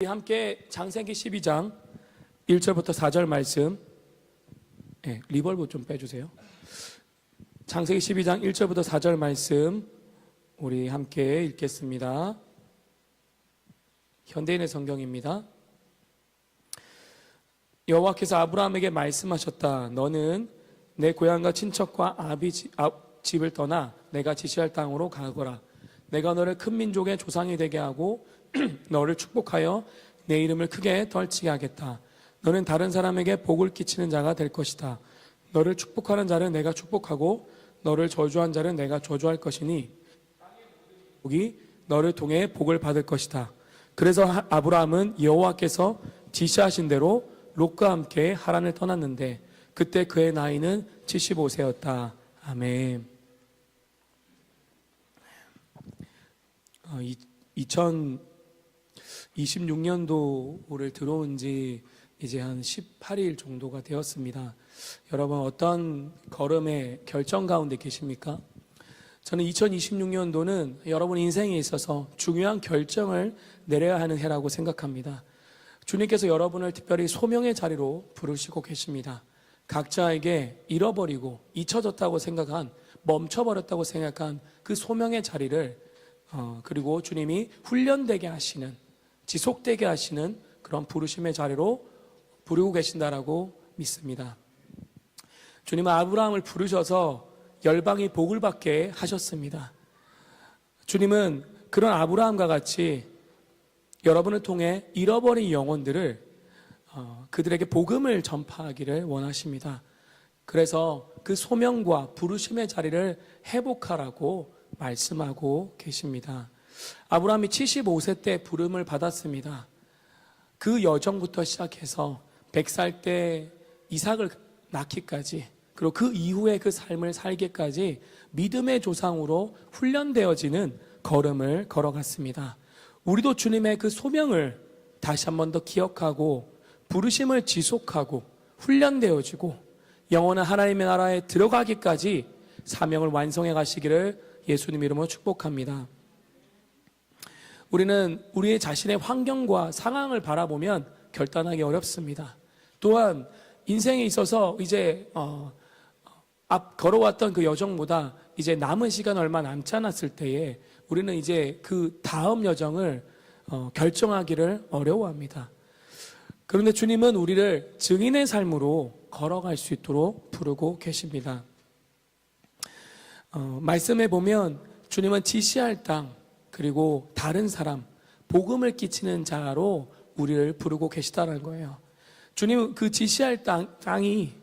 함께 창세기 12장 1절부터 4절 말씀, 리벌브 좀 빼주세요. 창세기 12장 1절부터 4절 말씀 우리 함께 읽겠습니다. 현대인의 성경입니다. 여호와께서 아브라함에게 말씀하셨다. 너는 내 고향과 친척과 아비 집을 떠나 내가 지시할 땅으로 가거라. 내가 너를 큰 민족의 조상이 되게 하고 너를 축복하여 내 이름을 크게 덜치게 하겠다. 너는 다른 사람에게 복을 끼치는 자가 될 것이다. 너를 축복하는 자를 내가 축복하고 너를 저주한 자를 내가 저주할 것이니 복이 너를 통해 복을 받을 것이다. 그래서 아브라함은 여호와께서 지시하신 대로 롯과 함께 하란을 떠났는데 그때 그의 나이는 75세였다. 아멘. 2026년도를 들어온 지 이제 한 18일 정도가 되었습니다. 여러분 어떤 걸음의 결정 가운데 계십니까? 저는 2026년도는 여러분 인생에 있어서 중요한 결정을 내려야 하는 해라고 생각합니다. 주님께서 여러분을 특별히 소명의 자리로 부르시고 계십니다. 각자에게 잃어버리고 잊혀졌다고 생각한, 멈춰버렸다고 생각한 그 소명의 자리를 그리고 주님이 훈련되게 하시는, 지속되게 하시는 그런 부르심의 자리로 부르고 계신다라고 믿습니다. 주님은 아브라함을 부르셔서 열방이 복을 받게 하셨습니다. 주님은 그런 아브라함과 같이 여러분을 통해 잃어버린 영혼들을 그들에게 복음을 전파하기를 원하십니다. 그래서 그 소명과 부르심의 자리를 회복하라고 말씀하고 계십니다. 아브라함이 75세 때 부름을 받았습니다. 그 여정부터 시작해서 100살 때 이삭을 낳기까지, 그리고 그 이후에 그 삶을 살기까지 믿음의 조상으로 훈련되어지는 걸음을 걸어갔습니다. 우리도 주님의 그 소명을 다시 한 번 더 기억하고 부르심을 지속하고 훈련되어지고 영원한 하나님의 나라에 들어가기까지 사명을 완성해 가시기를 예수님 이름으로 축복합니다. 우리는 우리의 자신의 환경과 상황을 바라보면 결단하기 어렵습니다. 또한 인생에 있어서 이제 앞 걸어왔던 그 여정보다 이제 남은 시간 얼마 남지 않았을 때에 우리는 이제 그 다음 여정을 결정하기를 어려워합니다. 그런데 주님은 우리를 증인의 삶으로 걸어갈 수 있도록 부르고 계십니다. 말씀에 보면 주님은 지시할 땅, 그리고 다른 사람, 복음을 끼치는 자로 우리를 부르고 계시다는 거예요. 주님 그 지시할 땅이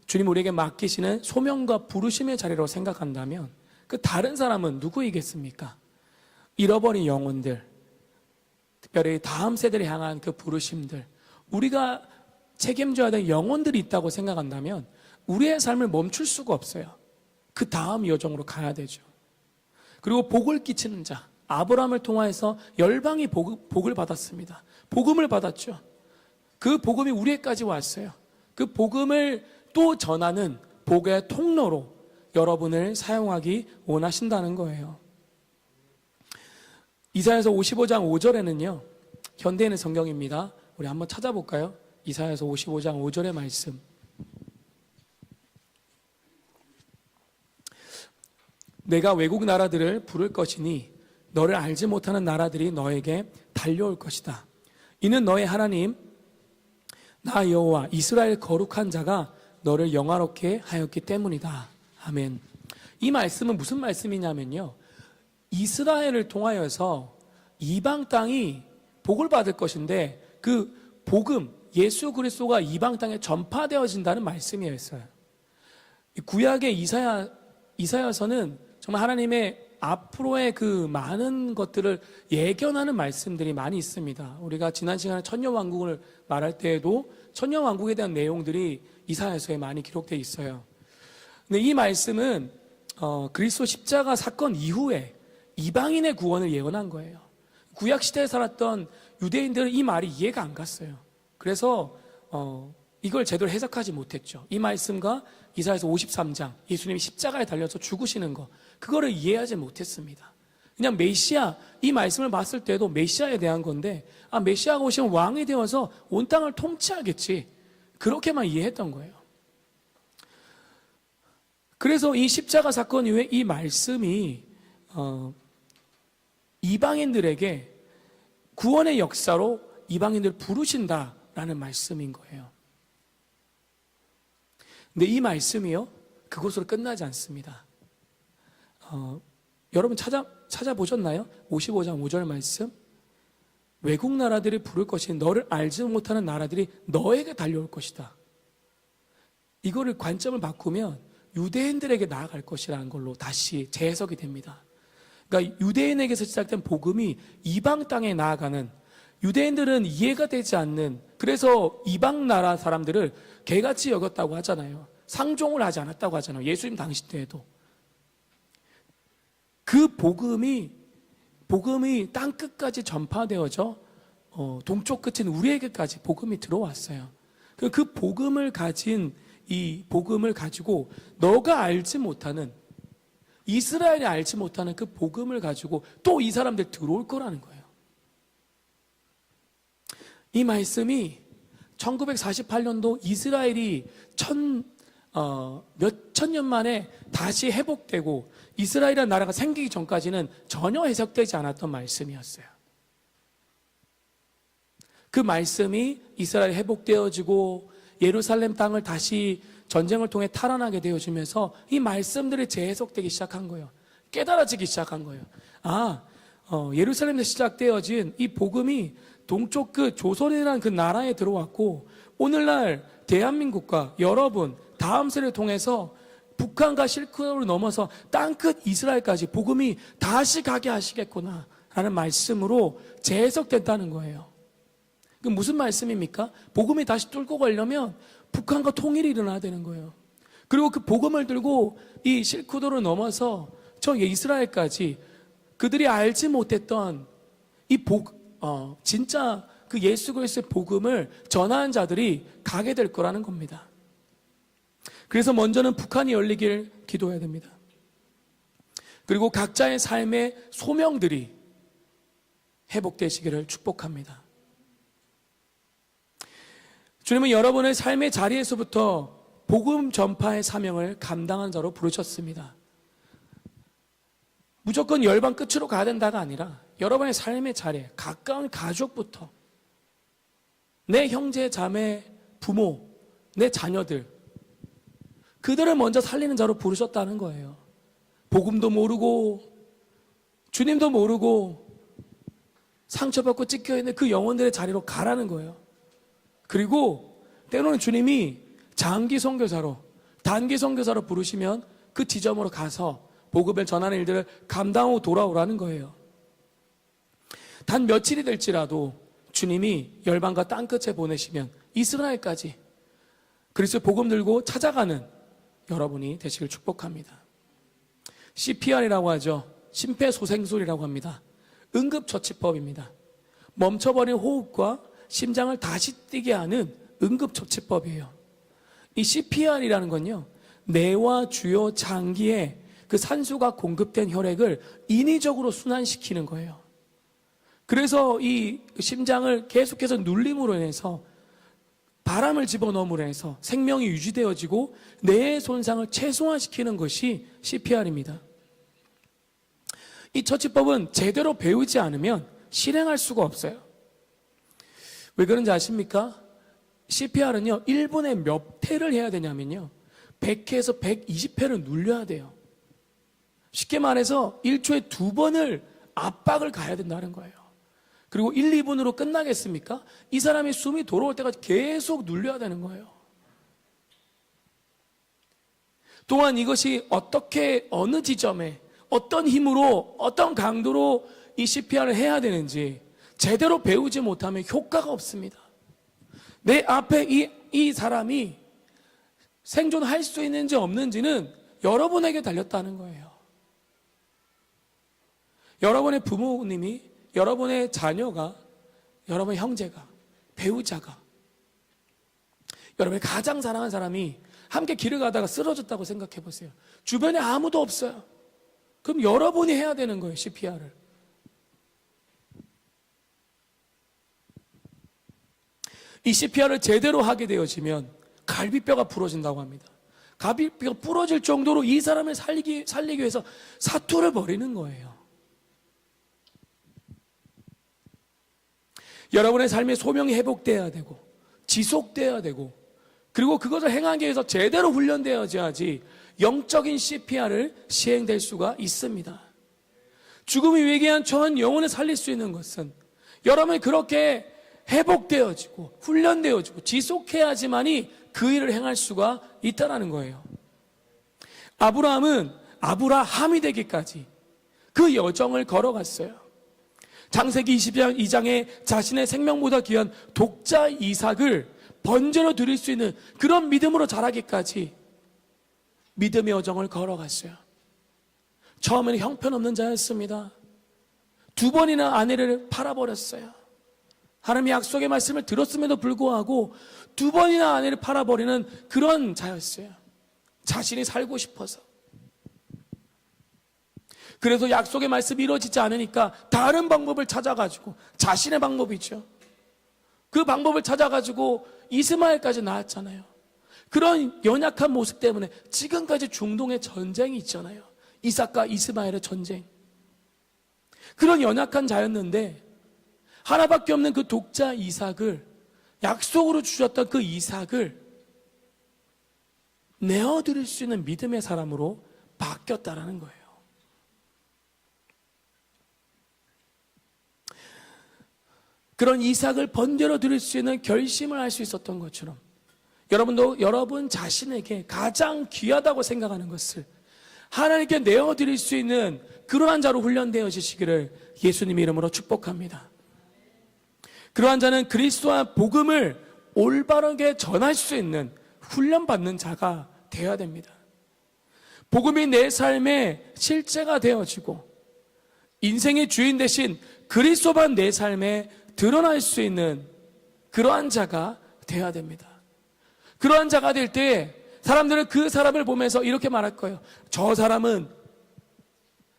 주님 우리에게 맡기시는 소명과 부르심의 자리로 생각한다면 그 다른 사람은 누구이겠습니까? 잃어버린 영혼들, 특별히 다음 세대를 향한 그 부르심들, 우리가 책임져야 될 영혼들이 있다고 생각한다면 우리의 삶을 멈출 수가 없어요. 그 다음 여정으로 가야 되죠. 그리고 복을 끼치는 자, 아브라함을 통하여서 열방이 복을 받았습니다. 복음을 받았죠. 그 복음이 우리에까지 왔어요. 그 복음을 또 전하는 복의 통로로 여러분을 사용하기 원하신다는 거예요. 이사야서 55장 5절에는요, 현대인의 성경입니다. 우리 한번 찾아볼까요? 이사야서 55장 5절의 말씀. 내가 외국 나라들을 부를 것이니 너를 알지 못하는 나라들이 너에게 달려올 것이다. 이는 너의 하나님 나 여호와 이스라엘 거룩한 자가 너를 영화롭게 하였기 때문이다. 아멘. 이 말씀은 무슨 말씀이냐면요, 이스라엘을 통하여서 이방 땅이 복을 받을 것인데 그 복음, 예수 그리스도가 이방 땅에 전파되어진다는 말씀이었어요. 구약의 이사야서는 정말 하나님의 앞으로의 그 많은 것들을 예견하는 말씀들이 많이 있습니다. 우리가 지난 시간에 천년왕국을 말할 때에도 천년왕국에 대한 내용들이 이사야서에 많이 기록되어 있어요. 근데 이 말씀은 그리스도 십자가 사건 이후에 이방인의 구원을 예언한 거예요. 구약 시대에 살았던 유대인들은 이 말이 이해가 안 갔어요. 그래서 이걸 제대로 해석하지 못했죠. 이 말씀과 이사야서 53장 예수님이 십자가에 달려서 죽으시는 거, 그거를 이해하지 못했습니다. 그냥 메시아, 이 말씀을 봤을 때도 메시아에 대한 건데, 메시아가 오시면 왕이 되어서 온 땅을 통치하겠지, 그렇게만 이해했던 거예요. 그래서 이 십자가 사건 이후에 이 말씀이 이방인들에게 구원의 역사로 이방인들 부르신다라는 말씀인 거예요. 근데 이 말씀이요, 그것으로 끝나지 않습니다. 여러분 찾아보셨나요? 55장 5절 말씀. 외국 나라들이 부를 것이 너를 알지 못하는 나라들이 너에게 달려올 것이다. 이거를 관점을 바꾸면 유대인들에게 나아갈 것이라는 걸로 다시 재해석이 됩니다. 그러니까 유대인에게서 시작된 복음이 이방 땅에 나아가는, 유대인들은 이해가 되지 않는, 그래서 이방 나라 사람들을 개같이 여겼다고 하잖아요. 상종을 하지 않았다고 하잖아요. 예수님 당시 때에도. 그 복음이 땅 끝까지 전파되어져 동쪽 끝인 우리에게까지 복음이 들어왔어요. 그 복음을 가진, 이 복음을 가지고 너가 알지 못하는, 이스라엘이 알지 못하는 그 복음을 가지고 또 이 사람들 들어올 거라는 거예요. 이 말씀이 1948년도 이스라엘이 몇천 년 만에 다시 회복되고 이스라엘이라는 나라가 생기기 전까지는 전혀 해석되지 않았던 말씀이었어요. 그 말씀이 이스라엘이 회복되어지고 예루살렘 땅을 다시 전쟁을 통해 탈환하게 되어지면서 이 말씀들이 재해석되기 시작한 거예요. 깨달아지기 시작한 거예요. 예루살렘에서 시작되어진 이 복음이 동쪽 그 조선이라는 그 나라에 들어왔고, 오늘날 대한민국과 여러분 다음 세대를 통해서 북한과 실크로드를 넘어서 땅끝 이스라엘까지 복음이 다시 가게 하시겠구나 라는 말씀으로 재해석된다는 거예요. 그 무슨 말씀입니까? 복음이 다시 뚫고 가려면 북한과 통일이 일어나야 되는 거예요. 그리고 그 복음을 들고 이 실크로드를 넘어서 저 이스라엘까지 그들이 알지 못했던 이 진짜 그 예수 그리스도의 복음을 전하는 자들이 가게 될 거라는 겁니다. 그래서 먼저는 북한이 열리길 기도해야 됩니다. 그리고 각자의 삶의 소명들이 회복되시기를 축복합니다. 주님은 여러분의 삶의 자리에서부터 복음 전파의 사명을 감당한 자로 부르셨습니다. 무조건 열방 끝으로 가야 된다가 아니라 여러분의 삶의 자리에 가까운 가족부터, 내 형제, 자매, 부모, 내 자녀들, 그들을 먼저 살리는 자로 부르셨다는 거예요. 복음도 모르고 주님도 모르고 상처받고 찢겨있는 그 영혼들의 자리로 가라는 거예요. 그리고 때로는 주님이 장기 선교사로, 단기 선교사로 부르시면 그 지점으로 가서 복음을 전하는 일들을 감당하고 돌아오라는 거예요. 단 며칠이 될지라도 주님이 열방과 땅끝에 보내시면 이스라엘까지 그리스도의 복음 들고 찾아가는 여러분이 되시길 축복합니다. CPR이라고 하죠. 심폐소생술이라고 합니다. 응급처치법입니다. 멈춰버린 호흡과 심장을 다시 뛰게 하는 응급처치법이에요. 이 CPR이라는 건요, 뇌와 주요 장기에 그 산소가 공급된 혈액을 인위적으로 순환시키는 거예요. 그래서 이 심장을 계속해서 눌림으로 인해서, 바람을 집어넣음으로 해서 생명이 유지되어지고 뇌의 손상을 최소화시키는 것이 CPR입니다. 이 처치법은 제대로 배우지 않으면 실행할 수가 없어요. 왜 그런지 아십니까? CPR은요, 1분에 몇 회를 해야 되냐면요, 100회에서 120회를 눌려야 돼요. 쉽게 말해서 1초에 2번을 압박을 가야 된다는 거예요. 그리고 1, 2분으로 끝나겠습니까? 이 사람이 숨이 돌아올 때까지 계속 눌려야 되는 거예요. 또한 이것이 어떻게, 어느 지점에, 어떤 힘으로, 어떤 강도로 이 CPR을 해야 되는지 제대로 배우지 못하면 효과가 없습니다. 내 앞에 이 사람이 생존할 수 있는지 없는지는 여러분에게 달렸다는 거예요. 여러분의 부모님이, 여러분의 자녀가, 여러분의 형제가, 배우자가, 여러분의 가장 사랑하는 사람이 함께 길을 가다가 쓰러졌다고 생각해 보세요. 주변에 아무도 없어요. 그럼 여러분이 해야 되는 거예요, CPR을. 이 CPR을 제대로 하게 되어지면 갈비뼈가 부러진다고 합니다. 갈비뼈가 부러질 정도로 이 사람을 살리기 위해서 사투를 벌이는 거예요. 여러분의 삶의 소명이 회복돼야 되고 지속돼야 되고, 그리고 그것을 행하기 위해서 제대로 훈련되어야지 영적인 CPR을 시행될 수가 있습니다. 죽음이 외계한 처한 영혼을 살릴 수 있는 것은 여러분이 그렇게 회복되어지고 훈련되어지고 지속해야지만이 그 일을 행할 수가 있다는 거예요. 아브라함은 아브라함이 되기까지 그 여정을 걸어갔어요. 창세기 22장에 자신의 생명보다 귀한 독자 이삭을 번제로 드릴 수 있는 그런 믿음으로 자라기까지 믿음의 여정을 걸어갔어요. 처음에는 형편없는 자였습니다. 2번이나 아내를 팔아버렸어요. 하나님의 약속의 말씀을 들었음에도 불구하고 2번이나 아내를 팔아버리는 그런 자였어요. 자신이 살고 싶어서. 그래서 약속의 말씀이 이루어지지 않으니까 다른 방법을 찾아가지고, 자신의 방법이죠, 그 방법을 찾아가지고 이스마엘까지 낳았잖아요. 그런 연약한 모습 때문에 지금까지 중동의 전쟁이 있잖아요. 이삭과 이스마엘의 전쟁. 그런 연약한 자였는데 하나밖에 없는 그 독자 이삭을, 약속으로 주셨던 그 이삭을 내어드릴 수 있는 믿음의 사람으로 바뀌었다라는 거예요. 그런 이삭을 번제로 드릴 수 있는 결심을 할 수 있었던 것처럼, 여러분도 여러분 자신에게 가장 귀하다고 생각하는 것을 하나님께 내어드릴 수 있는 그러한 자로 훈련되어지시기를 예수님 이름으로 축복합니다. 그러한 자는 그리스도와 복음을 올바르게 전할 수 있는 훈련받는 자가 되어야 됩니다. 복음이 내 삶의 실제가 되어지고 인생의 주인 대신 그리스도만 내 삶에 드러날 수 있는 그러한 자가 되어야 됩니다. 그러한 자가 될 때 사람들은 그 사람을 보면서 이렇게 말할 거예요. 저 사람은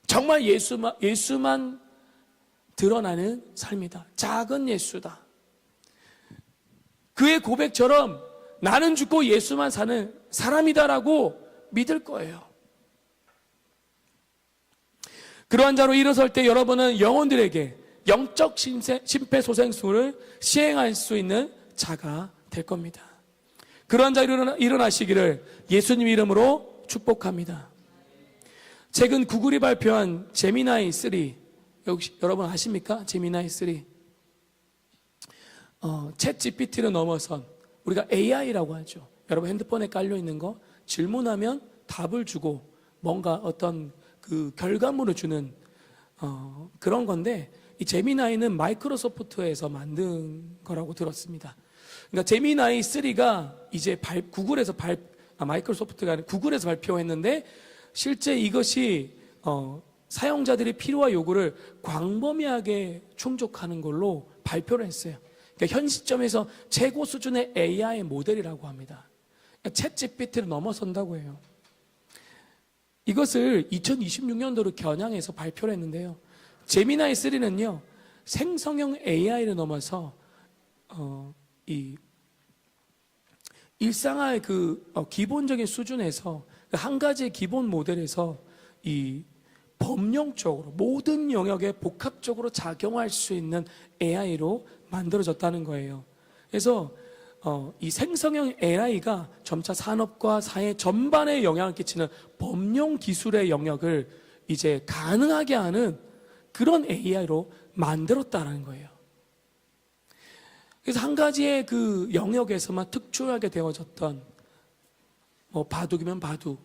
정말 예수만 드러나는 삶이다. 작은 예수다. 그의 고백처럼 나는 죽고 예수만 사는 사람이다라고 믿을 거예요. 그러한 자로 일어설 때 여러분은 영혼들에게 영적 심폐소생술을 시행할 수 있는 자가 될 겁니다. 그러한 자 일어나시기를 예수님 이름으로 축복합니다. 최근 구글이 발표한 제미나이 3, 혹시 여러분 아십니까? 제미나이 3. 챗 GPT를 넘어선, 우리가 AI라고 하죠. 여러분 핸드폰에 깔려 있는 거 질문하면 답을 주고 뭔가 어떤 그 결과물을 주는 그런 건데, 이 제미나이는 마이크로소프트에서 만든 거라고 들었습니다. 그러니까 제미나이 3가 이제 마이크로소프트가 아니라 구글에서 발표했는데, 실제 이것이 사용자들의 필요와 요구를 광범위하게 충족하는 걸로 발표를 했어요. 그러니까 현 시점에서 최고 수준의 AI 모델이라고 합니다. 그러니까 챗 GPT를 넘어선다고 해요. 이것을 2026년도로 겨냥해서 발표를 했는데요. 제미나이 3는요, 생성형 AI를 넘어서 이 일상의 기본적인 수준에서 한 가지의 기본 모델에서 이 범용적으로 모든 영역에 복합적으로 작용할 수 있는 AI로 만들어졌다는 거예요. 그래서 이 생성형 AI가 점차 산업과 사회 전반에 영향을 끼치는 범용 기술의 영역을 이제 가능하게 하는 그런 AI로 만들었다는 거예요. 그래서 한 가지의 그 영역에서만 특출하게 되어졌던, 바둑이면 바둑,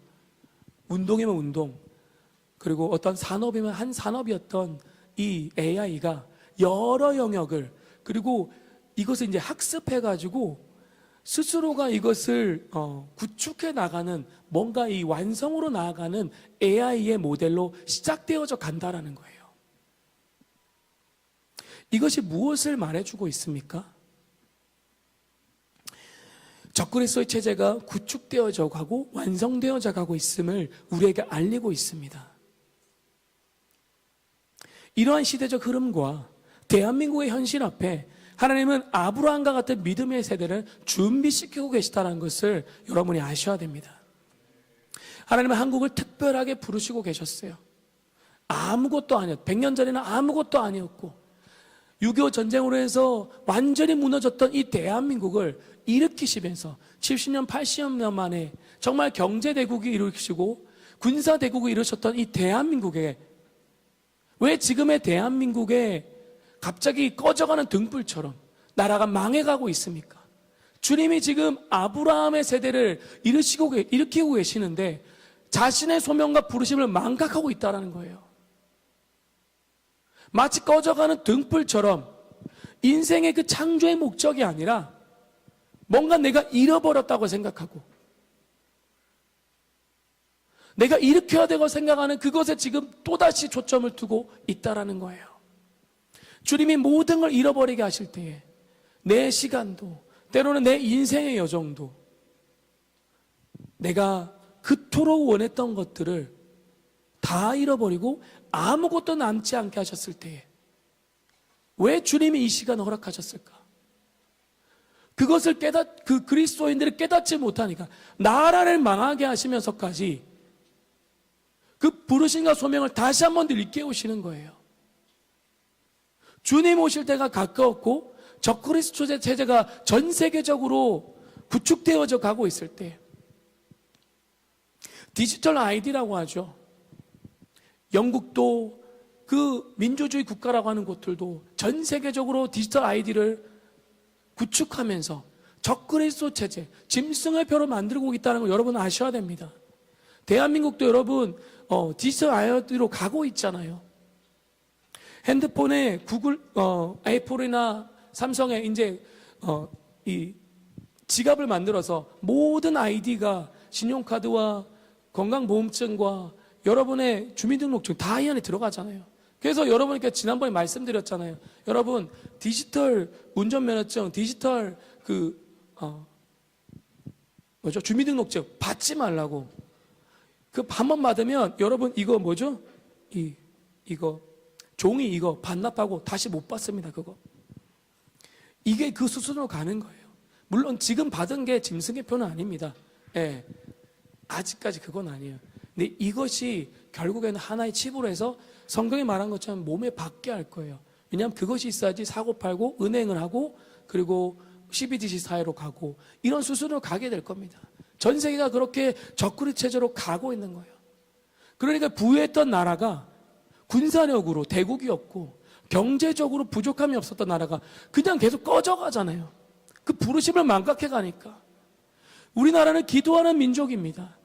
운동이면 운동, 그리고 어떤 산업이면 한 산업이었던 이 AI가 여러 영역을, 그리고 이것을 이제 학습해가지고 스스로가 이것을 구축해 나가는, 뭔가 이 완성으로 나아가는 AI의 모델로 시작되어져 간다라는 거예요. 이것이 무엇을 말해주고 있습니까? 적그리스도의 체제가 구축되어져 가고 완성되어져 가고 있음을 우리에게 알리고 있습니다. 이러한 시대적 흐름과 대한민국의 현실 앞에 하나님은 아브라함과 같은 믿음의 세대를 준비시키고 계시다는 것을 여러분이 아셔야 됩니다. 하나님은 한국을 특별하게 부르시고 계셨어요. 아무것도 아니었고, 100년 전에는 아무것도 아니었고, 6.25 전쟁으로 해서 완전히 무너졌던 이 대한민국을 일으키시면서 70년, 80년 만에 정말 경제대국이 일으키시고 군사대국이 이루셨던 이 대한민국에, 왜 지금의 대한민국에 갑자기 꺼져가는 등불처럼 나라가 망해가고 있습니까? 주님이 지금 아브라함의 세대를 일으키고 계시는데 자신의 소명과 부르심을 망각하고 있다는 거예요. 마치 꺼져가는 등불처럼 인생의 그 창조의 목적이 아니라 뭔가 내가 잃어버렸다고 생각하고 내가 일으켜야 되고 생각하는 그것에 지금 또다시 초점을 두고 있다는 거예요. 주님이 모든 걸 잃어버리게 하실 때에 내 시간도, 때로는 내 인생의 여정도, 내가 그토록 원했던 것들을 다 잃어버리고 아무것도 남지 않게 하셨을 때에 왜 주님이 이 시간을 허락하셨을까? 그것을 그 그리스도인들이 깨닫지 못하니까 나라를 망하게 하시면서까지 그 부르심과 소명을 다시 한 번 더 일깨우시는 거예요. 주님 오실 때가 가까웠고 적그리스도 체제가 전 세계적으로 구축되어져 가고 있을 때 디지털 아이디라고 하죠. 영국도 그 민주주의 국가라고 하는 곳들도 전 세계적으로 디지털 아이디를 구축하면서 적그리스도 체제, 짐승의 표로 만들고 있다는 걸 여러분 아셔야 됩니다. 대한민국도 여러분 디지털 아이디로 가고 있잖아요. 핸드폰에 구글, 애플이나 삼성에 이제 이 지갑을 만들어서 모든 아이디가 신용카드와 건강보험증과 여러분의 주민등록증 다 이 안에 들어가잖아요. 그래서 여러분께 지난번에 말씀드렸잖아요. 여러분 디지털 운전면허증, 디지털 주민등록증 받지 말라고. 그 한 번 받으면 여러분 이거 뭐죠? 이거 종이 이거 반납하고 다시 못 받습니다. 그거. 이게 그 수순으로 가는 거예요. 물론 지금 받은 게 짐승의 표는 아닙니다. 예, 아직까지 그건 아니에요. 근데 이것이 결국에는 하나의 칩으로 해서 성경이 말한 것처럼 몸에 받게 할 거예요. 왜냐하면 그것이 있어야지 사고 팔고 은행을 하고 그리고 CBDC 사회로 가고 이런 수순으로 가게 될 겁니다. 전 세계가 그렇게 적그리 체제로 가고 있는 거예요. 그러니까 부유했던 나라가 군사력으로 대국이 없고 경제적으로 부족함이 없었던 나라가 그냥 계속 꺼져가잖아요. 그 부르심을 망각해 가니까. 우리나라는 기도하는 민족입니다.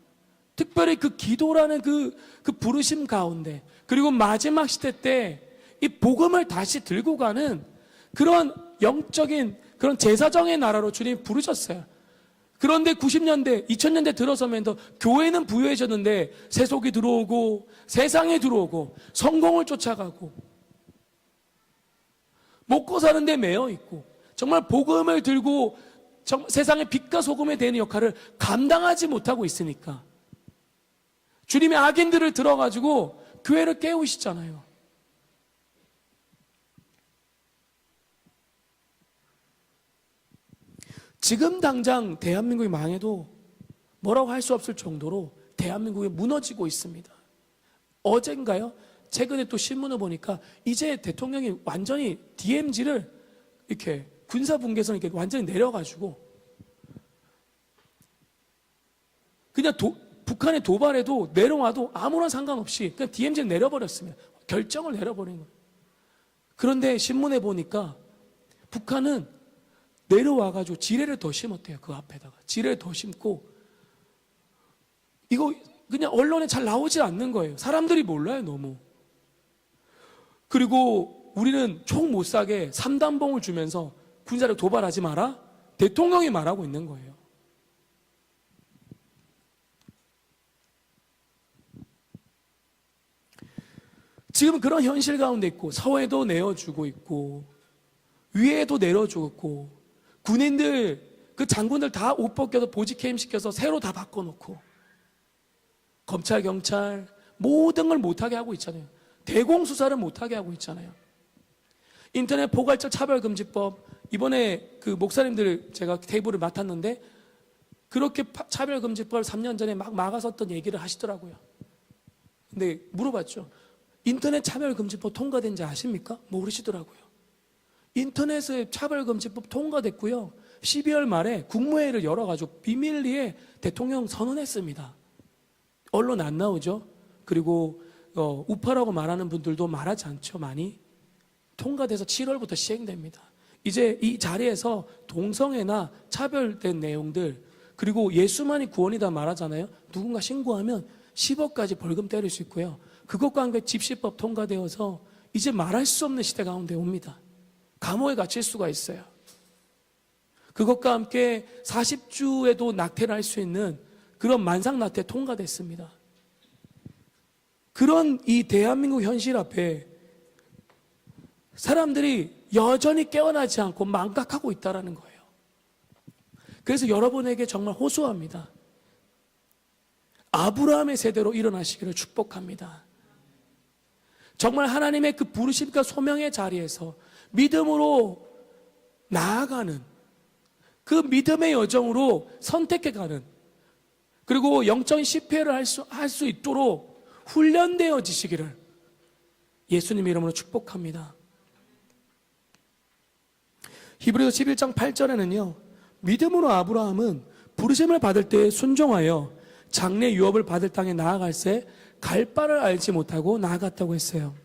특별히 그 기도라는 그 부르심 가운데 그리고 마지막 시대 때 이 복음을 다시 들고 가는 그런 영적인 그런 제사정의 나라로 주님이 부르셨어요. 그런데 90년대, 2000년대 들어서면서 교회는 부유해졌는데 세속이 들어오고 세상에 들어오고 성공을 쫓아가고 먹고 사는 데 매여 있고 정말 복음을 들고 세상의 빛과 소금이 되는 역할을 감당하지 못하고 있으니까 주님의 악인들을 들어가지고 교회를 깨우시잖아요. 지금 당장 대한민국이 망해도 뭐라고 할 수 없을 정도로 대한민국이 무너지고 있습니다. 어젠가요? 최근에 또 신문을 보니까 이제 대통령이 완전히 DMZ를 이렇게 군사분계선 이렇게 완전히 내려가지고 그냥 북한의 도발에도 내려와도 아무런 상관없이 그냥 DMZ를 내려버렸습니다. 결정을 내려버린 거예요. 그런데 신문에 보니까 북한은 내려와가지고 지뢰를 더 심었대요. 그 앞에다가 지뢰를 더 심고 이거 그냥 언론에 잘 나오지 않는 거예요. 사람들이 몰라요. 너무. 그리고 우리는 총 못 사게 3단봉을 주면서 군사력 도발하지 마라? 대통령이 말하고 있는 거예요. 지금 그런 현실 가운데 있고 사회도 내어주고 있고 위에도 내려주고 있고 군인들 그 장군들 다 옷 벗겨서 보직 해임시켜서 새로 다 바꿔놓고 검찰 경찰 모든 걸 못하게 하고 있잖아요. 대공수사를 못하게 하고 있잖아요. 인터넷 포괄적 차별금지법, 이번에 그 목사님들 제가 테이블을 맡았는데 그렇게 차별금지법을 3년 전에 막 막았었던 얘기를 하시더라고요. 근데 물어봤죠. 인터넷 차별금지법 통과된지 아십니까? 모르시더라고요. 인터넷에 차별금지법 통과됐고요. 12월 말에 국무회의를 열어가지고 비밀리에 대통령 선언했습니다. 언론 안 나오죠. 그리고 우파라고 말하는 분들도 말하지 않죠. 많이 통과돼서 7월부터 시행됩니다. 이제 이 자리에서 동성애나 차별된 내용들, 그리고 예수만이 구원이다 말하잖아요. 누군가 신고하면 10억까지 벌금 때릴 수 있고요. 그것과 함께 집시법 통과되어서 이제 말할 수 없는 시대 가운데 옵니다. 감옥에 갇힐 수가 있어요. 그것과 함께 40주에도 낙태를 할 수 있는 그런 만상낙태 통과됐습니다. 그런 이 대한민국 현실 앞에 사람들이 여전히 깨어나지 않고 망각하고 있다는 거예요. 그래서 여러분에게 정말 호소합니다. 아브라함의 세대로 일어나시기를 축복합니다. 정말 하나님의 그 부르심과 소명의 자리에서 믿음으로 나아가는, 그 믿음의 여정으로 선택해가는, 그리고 영적인 CPR을 할 수 있도록 훈련되어지시기를 예수님 이름으로 축복합니다. 히브리서 11장 8절에는요, 믿음으로 아브라함은 부르심을 받을 때 순종하여 장래 유업을 받을 땅에 나아갈새 갈 바를 알지 못하고 나아갔다고 했어요.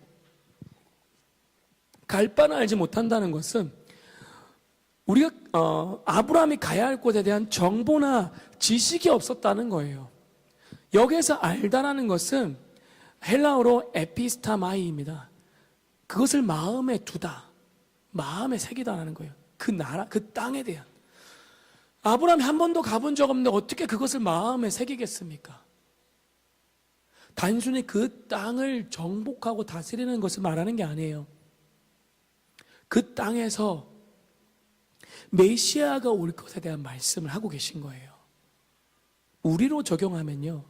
갈 바를 알지 못한다는 것은 우리가 아브라함이 가야 할 곳에 대한 정보나 지식이 없었다는 거예요. 여기에서 알다라는 것은 헬라어로 에피스타마이입니다. 그것을 마음에 두다, 마음에 새기다라는 거예요. 그 나라, 그 땅에 대한. 아브라함이 한 번도 가본 적 없는데 어떻게 그것을 마음에 새기겠습니까? 단순히 그 땅을 정복하고 다스리는 것을 말하는 게 아니에요. 그 땅에서 메시아가 올 것에 대한 말씀을 하고 계신 거예요. 우리로 적용하면요,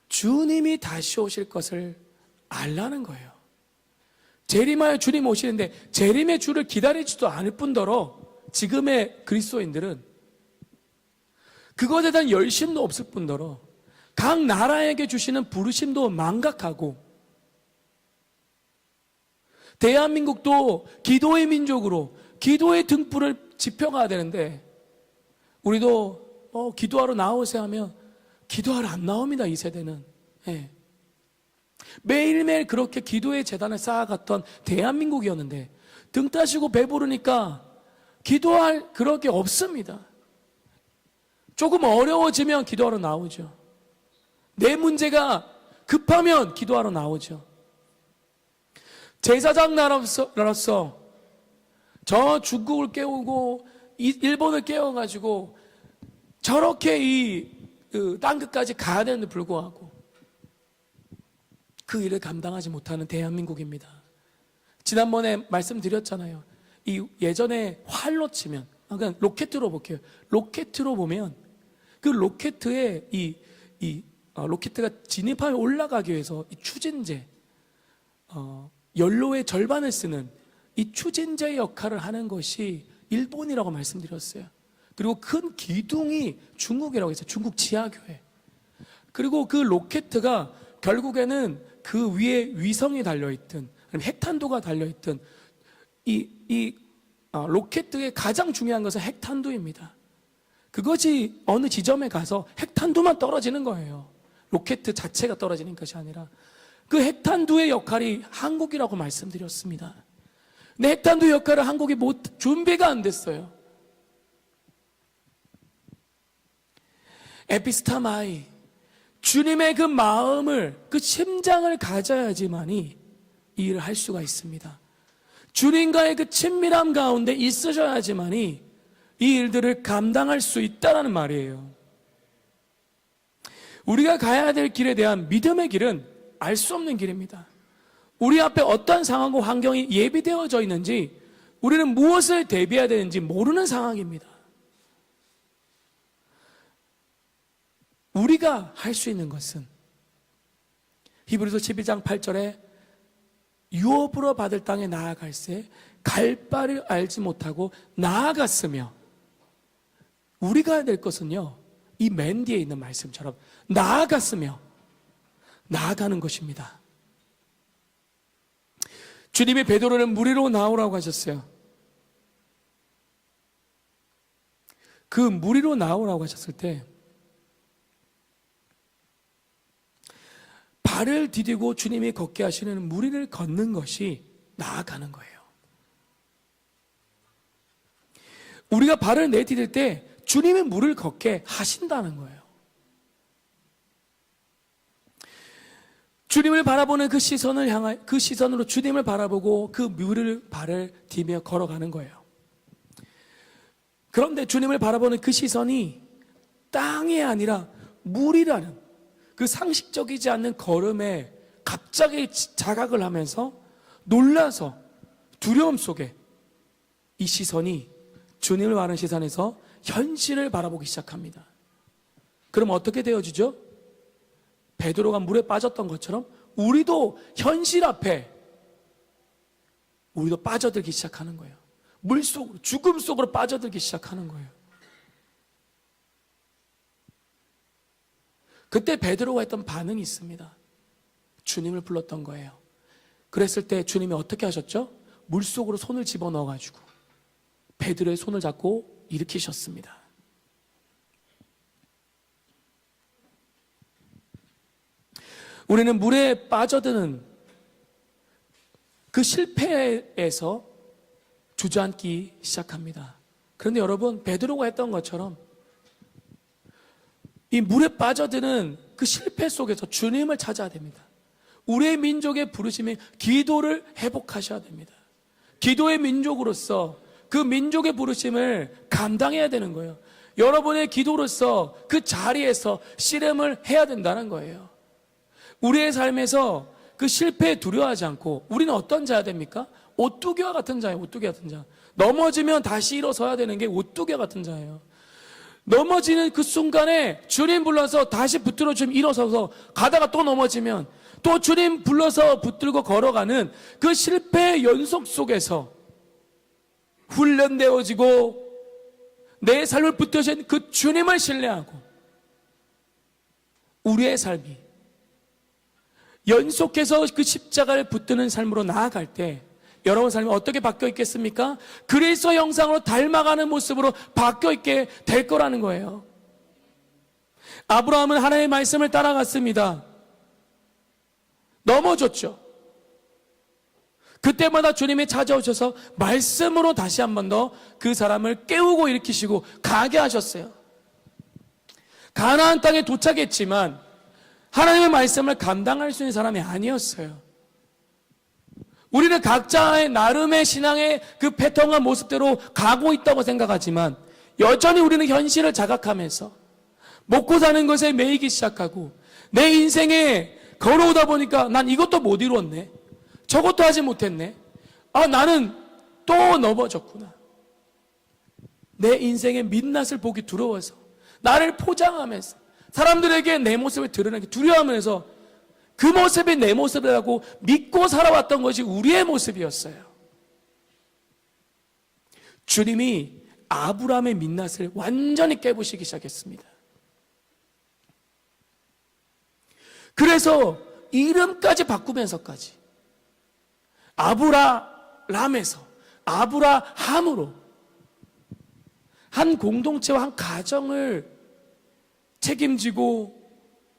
주님이 다시 오실 것을 알라는 거예요. 재림하여 주님 오시는데 재림의 주를 기다리지도 않을 뿐더러 지금의 그리스도인들은 그것에 대한 열심도 없을 뿐더러 각 나라에게 주시는 부르심도 망각하고, 대한민국도 기도의 민족으로 기도의 등불을 지펴가야 되는데 우리도 기도하러 나오세요 하면 기도하러 안 나옵니다. 이 세대는. 네. 매일매일 그렇게 기도의 재단을 쌓아갔던 대한민국이었는데 등 따시고 배부르니까 기도할 그럴 게 없습니다. 조금 어려워지면 기도하러 나오죠. 내 문제가 급하면 기도하러 나오죠. 제사장 나라로서 저 중국을 깨우고 일본을 깨워가지고 저렇게 이 땅끝까지 가야 되는데 불구하고 그 일을 감당하지 못하는 대한민국입니다. 지난번에 말씀드렸잖아요. 이 예전에 활로 치면, 그냥 로켓으로 볼게요. 로켓으로 보면 그 로켓의 로켓가 진입하여 올라가기 위해서 이 추진제, 연료의 절반을 쓰는 이 추진제의 역할을 하는 것이 일본이라고 말씀드렸어요. 그리고 큰 기둥이 중국이라고 했어요. 중국 지하교회. 그리고 그 로켓가 결국에는 그 위에 위성이 달려있든 아니면 핵탄두가 달려있든 로켓의 가장 중요한 것은 핵탄두입니다. 그것이 어느 지점에 가서 핵탄두만 떨어지는 거예요. 로켓 자체가 떨어지는 것이 아니라 그 핵탄두의 역할이 한국이라고 말씀드렸습니다. 근데 핵탄두 역할을 한국이 준비가 안 됐어요. 에피스타마이, 주님의 그 마음을, 그 심장을 가져야지만이 이 일을 할 수가 있습니다. 주님과의 그 친밀함 가운데 있으셔야지만이 이 일들을 감당할 수 있다는 말이에요. 우리가 가야 될 길에 대한 믿음의 길은 알 수 없는 길입니다. 우리 앞에 어떤 상황과 환경이 예비되어져 있는지, 우리는 무엇을 대비해야 되는지 모르는 상황입니다. 우리가 할 수 있는 것은 히브리서 12장 8절에 유업으로 받을 땅에 나아갈새 갈 바를 알지 못하고 나아갔으며, 우리가 해야 될 것은요, 이 맨 뒤에 있는 말씀처럼 나아갔으며 나아가는 것입니다. 주님이 베드로를 물 위로 나오라고 하셨어요. 그 물 위로 나오라고 하셨을 때 발을 디디고 주님이 걷게 하시는 물 위를 걷는 것이 나아가는 거예요. 우리가 발을 내디딜 때 주님이 물을 걷게 하신다는 거예요. 주님을 바라보는 그 시선을 향해, 그 시선으로 주님을 바라보고 그 물을 발을 디며 걸어가는 거예요. 그런데 주님을 바라보는 그 시선이 땅이 아니라 물이라는 그 상식적이지 않는 걸음에 갑자기 자각을 하면서 놀라서 두려움 속에 이 시선이 주님을 바라는 시선에서 현실을 바라보기 시작합니다. 그럼 어떻게 되어지죠? 베드로가 물에 빠졌던 것처럼 우리도 현실 앞에 우리도 빠져들기 시작하는 거예요. 물속으로, 죽음 속으로 빠져들기 시작하는 거예요. 그때 베드로가 했던 반응이 있습니다. 주님을 불렀던 거예요. 그랬을 때 주님이 어떻게 하셨죠? 물속으로 손을 집어넣어가지고 베드로의 손을 잡고 일으키셨습니다. 우리는 물에 빠져드는 그 실패에서 주저앉기 시작합니다. 그런데 여러분, 베드로가 했던 것처럼 이 물에 빠져드는 그 실패 속에서 주님을 찾아야 됩니다. 우리의 민족의 부르심이 기도를 회복하셔야 됩니다. 기도의 민족으로서 그 민족의 부르심을 감당해야 되는 거예요. 여러분의 기도로서 그 자리에서 씨름을 해야 된다는 거예요. 우리의 삶에서 그 실패에 두려워하지 않고 우리는 어떤 자야 됩니까? 오뚜기와 같은 자예요. 오뚜기 같은 자. 넘어지면 다시 일어서야 되는 게 오뚜기 같은 자예요. 넘어지는 그 순간에 주님 불러서 다시 붙들어 주면 일어서서 가다가 또 넘어지면 또 주님 불러서 붙들고 걸어가는 그 실패의 연속 속에서 훈련되어지고 내 삶을 붙드신 그 주님을 신뢰하고 우리의 삶이 연속해서 그 십자가를 붙드는 삶으로 나아갈 때 여러분 삶이 어떻게 바뀌어 있겠습니까? 그리스도 형상으로 닮아가는 모습으로 바뀌어 있게 될 거라는 거예요. 아브라함은 하나님의 말씀을 따라갔습니다. 넘어졌죠. 그때마다 주님이 찾아오셔서 말씀으로 다시 한 번 더 그 사람을 깨우고 일으키시고 가게 하셨어요. 가나안 땅에 도착했지만 하나님의 말씀을 감당할 수 있는 사람이 아니었어요. 우리는 각자의 나름의 신앙의 그 패턴과 모습대로 가고 있다고 생각하지만 여전히 우리는 현실을 자각하면서 먹고 사는 것에 매이기 시작하고 내 인생에 걸어오다 보니까 난 이것도 못 이루었네, 저것도 하지 못했네, 나는 또 넘어졌구나. 내 인생의 민낯을 보기 두려워서 나를 포장하면서 사람들에게 내 모습을 드러내기 두려워하면서 그 모습이 내 모습이라고 믿고 살아왔던 것이 우리의 모습이었어요. 주님이 아브라함의 민낯을 완전히 깨부시기 시작했습니다. 그래서 이름까지 바꾸면서까지 아브라람에서 아브라함으로 한 공동체와 한 가정을 책임지고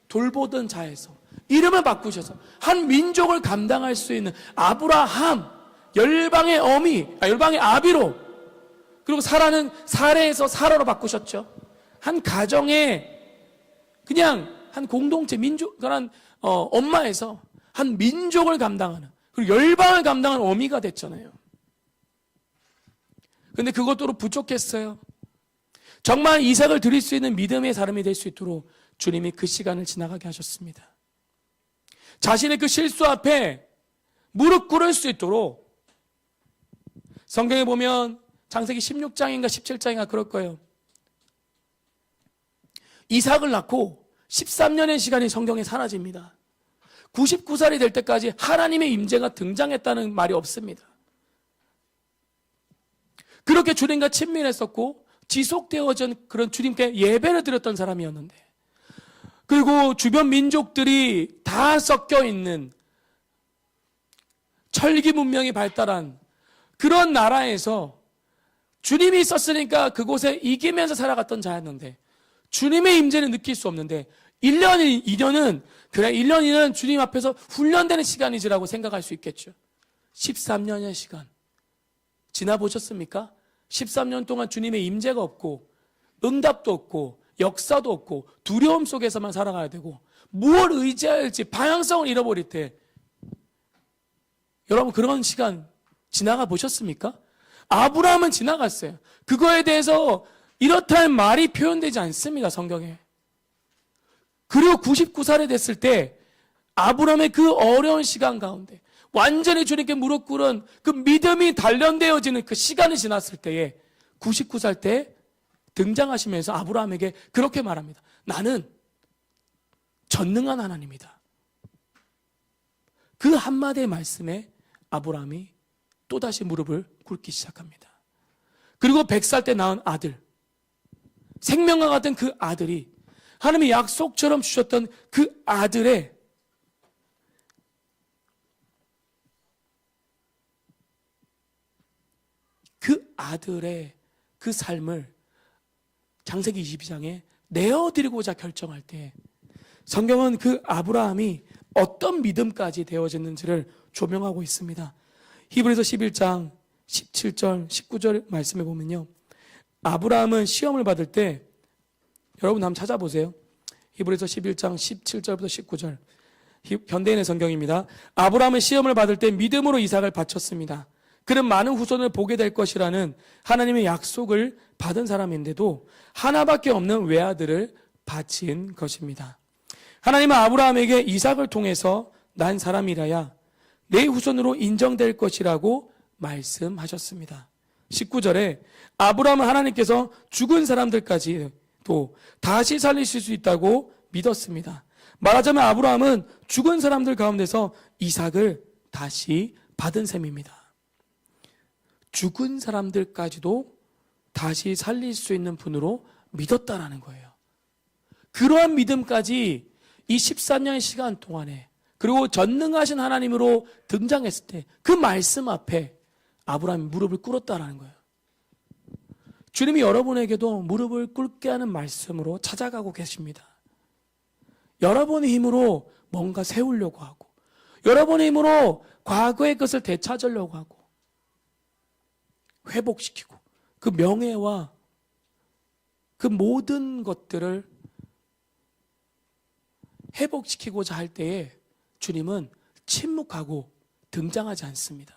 돌보던 자에서 이름을 바꾸셔서 한 민족을 감당할 수 있는 아브라함, 열방의 열방의 아비로, 그리고 사라는 사레에서 사라로 바꾸셨죠. 한 가정에 그냥 한 공동체 민족, 그런 엄마에서 한 민족을 감당하는, 그리고 열방을 감당하는 어미가 됐잖아요. 근데 그것도 부족했어요. 정말 이삭을 드릴 수 있는 믿음의 사람이 될 수 있도록 주님이 그 시간을 지나가게 하셨습니다. 자신의 그 실수 앞에 무릎 꿇을 수 있도록, 성경에 보면 창세기 16장인가 17장인가 그럴 거예요. 이삭을 낳고 13년의 시간이 성경에 사라집니다. 99살이 될 때까지 하나님의 임재가 등장했다는 말이 없습니다. 그렇게 주님과 친밀했었고 지속되어진 그런 주님께 예배를 드렸던 사람이었는데, 그리고 주변 민족들이 다 섞여 있는 철기 문명이 발달한 그런 나라에서 주님이 있었으니까 그곳에 이기면서 살아갔던 자였는데, 주님의 임재는 느낄 수 없는데 1년, 2년은 그래 1년, 2년은 주님 앞에서 훈련되는 시간이지라고 생각할 수 있겠죠. 13년의 시간 지나보셨습니까? 13년 동안 주님의 임재가 없고 응답도 없고 역사도 없고 두려움 속에서만 살아가야 되고 무엇을 의지할지 방향성을 잃어버릴 때, 여러분 그런 시간 지나가 보셨습니까? 아브라함은 지나갔어요. 그거에 대해서 이렇다는 말이 표현되지 않습니다, 성경에. 그리고 99살이 됐을 때 아브라함의 그 어려운 시간 가운데 완전히 주님께 무릎 꿇은 그 믿음이 단련되어지는 그 시간이 지났을 때에 99살 때 등장하시면서 아브라함에게 그렇게 말합니다. 나는 전능한 하나님이다. 그 한마디의 말씀에 아브라함이 또다시 무릎을 꿇기 시작합니다. 그리고 100살 때 낳은 아들, 생명과 같은 그 아들이 하나님의 약속처럼 주셨던 그 아들의 그 삶을 창세기 22장에 내어드리고자 결정할 때 성경은 그 아브라함이 어떤 믿음까지 되어졌는지를 조명하고 있습니다. 히브리서 11장 17절 19절 말씀에 보면요, 아브라함은 시험을 받을 때, 여러분 한번 찾아보세요. 히브리서 11장 17절부터 19절 현대인의 성경입니다. 아브라함은 시험을 받을 때 믿음으로 이삭을 바쳤습니다. 그는 많은 후손을 보게 될 것이라는 하나님의 약속을 받은 사람인데도 하나밖에 없는 외아들을 바친 것입니다. 하나님은 아브라함에게 이삭을 통해서 난 사람이라야 내 후손으로 인정될 것이라고 말씀하셨습니다. 19절에 아브라함은 하나님께서 죽은 사람들까지 또 다시 살리실 수 있다고 믿었습니다. 말하자면 아브라함은 죽은 사람들 가운데서 이삭을 다시 받은 셈입니다. 죽은 사람들까지도 다시 살릴 수 있는 분으로 믿었다라는 거예요. 그러한 믿음까지 이 14년의 시간 동안에, 그리고 전능하신 하나님으로 등장했을 때 그 말씀 앞에 아브라함이 무릎을 꿇었다라는 거예요. 주님이 여러분에게도 무릎을 꿇게 하는 말씀으로 찾아가고 계십니다. 여러분의 힘으로 뭔가 세우려고 하고, 여러분의 힘으로 과거의 것을 되찾으려고 하고, 회복시키고, 그 명예와 그 모든 것들을 회복시키고자 할 때에 주님은 침묵하고 등장하지 않습니다.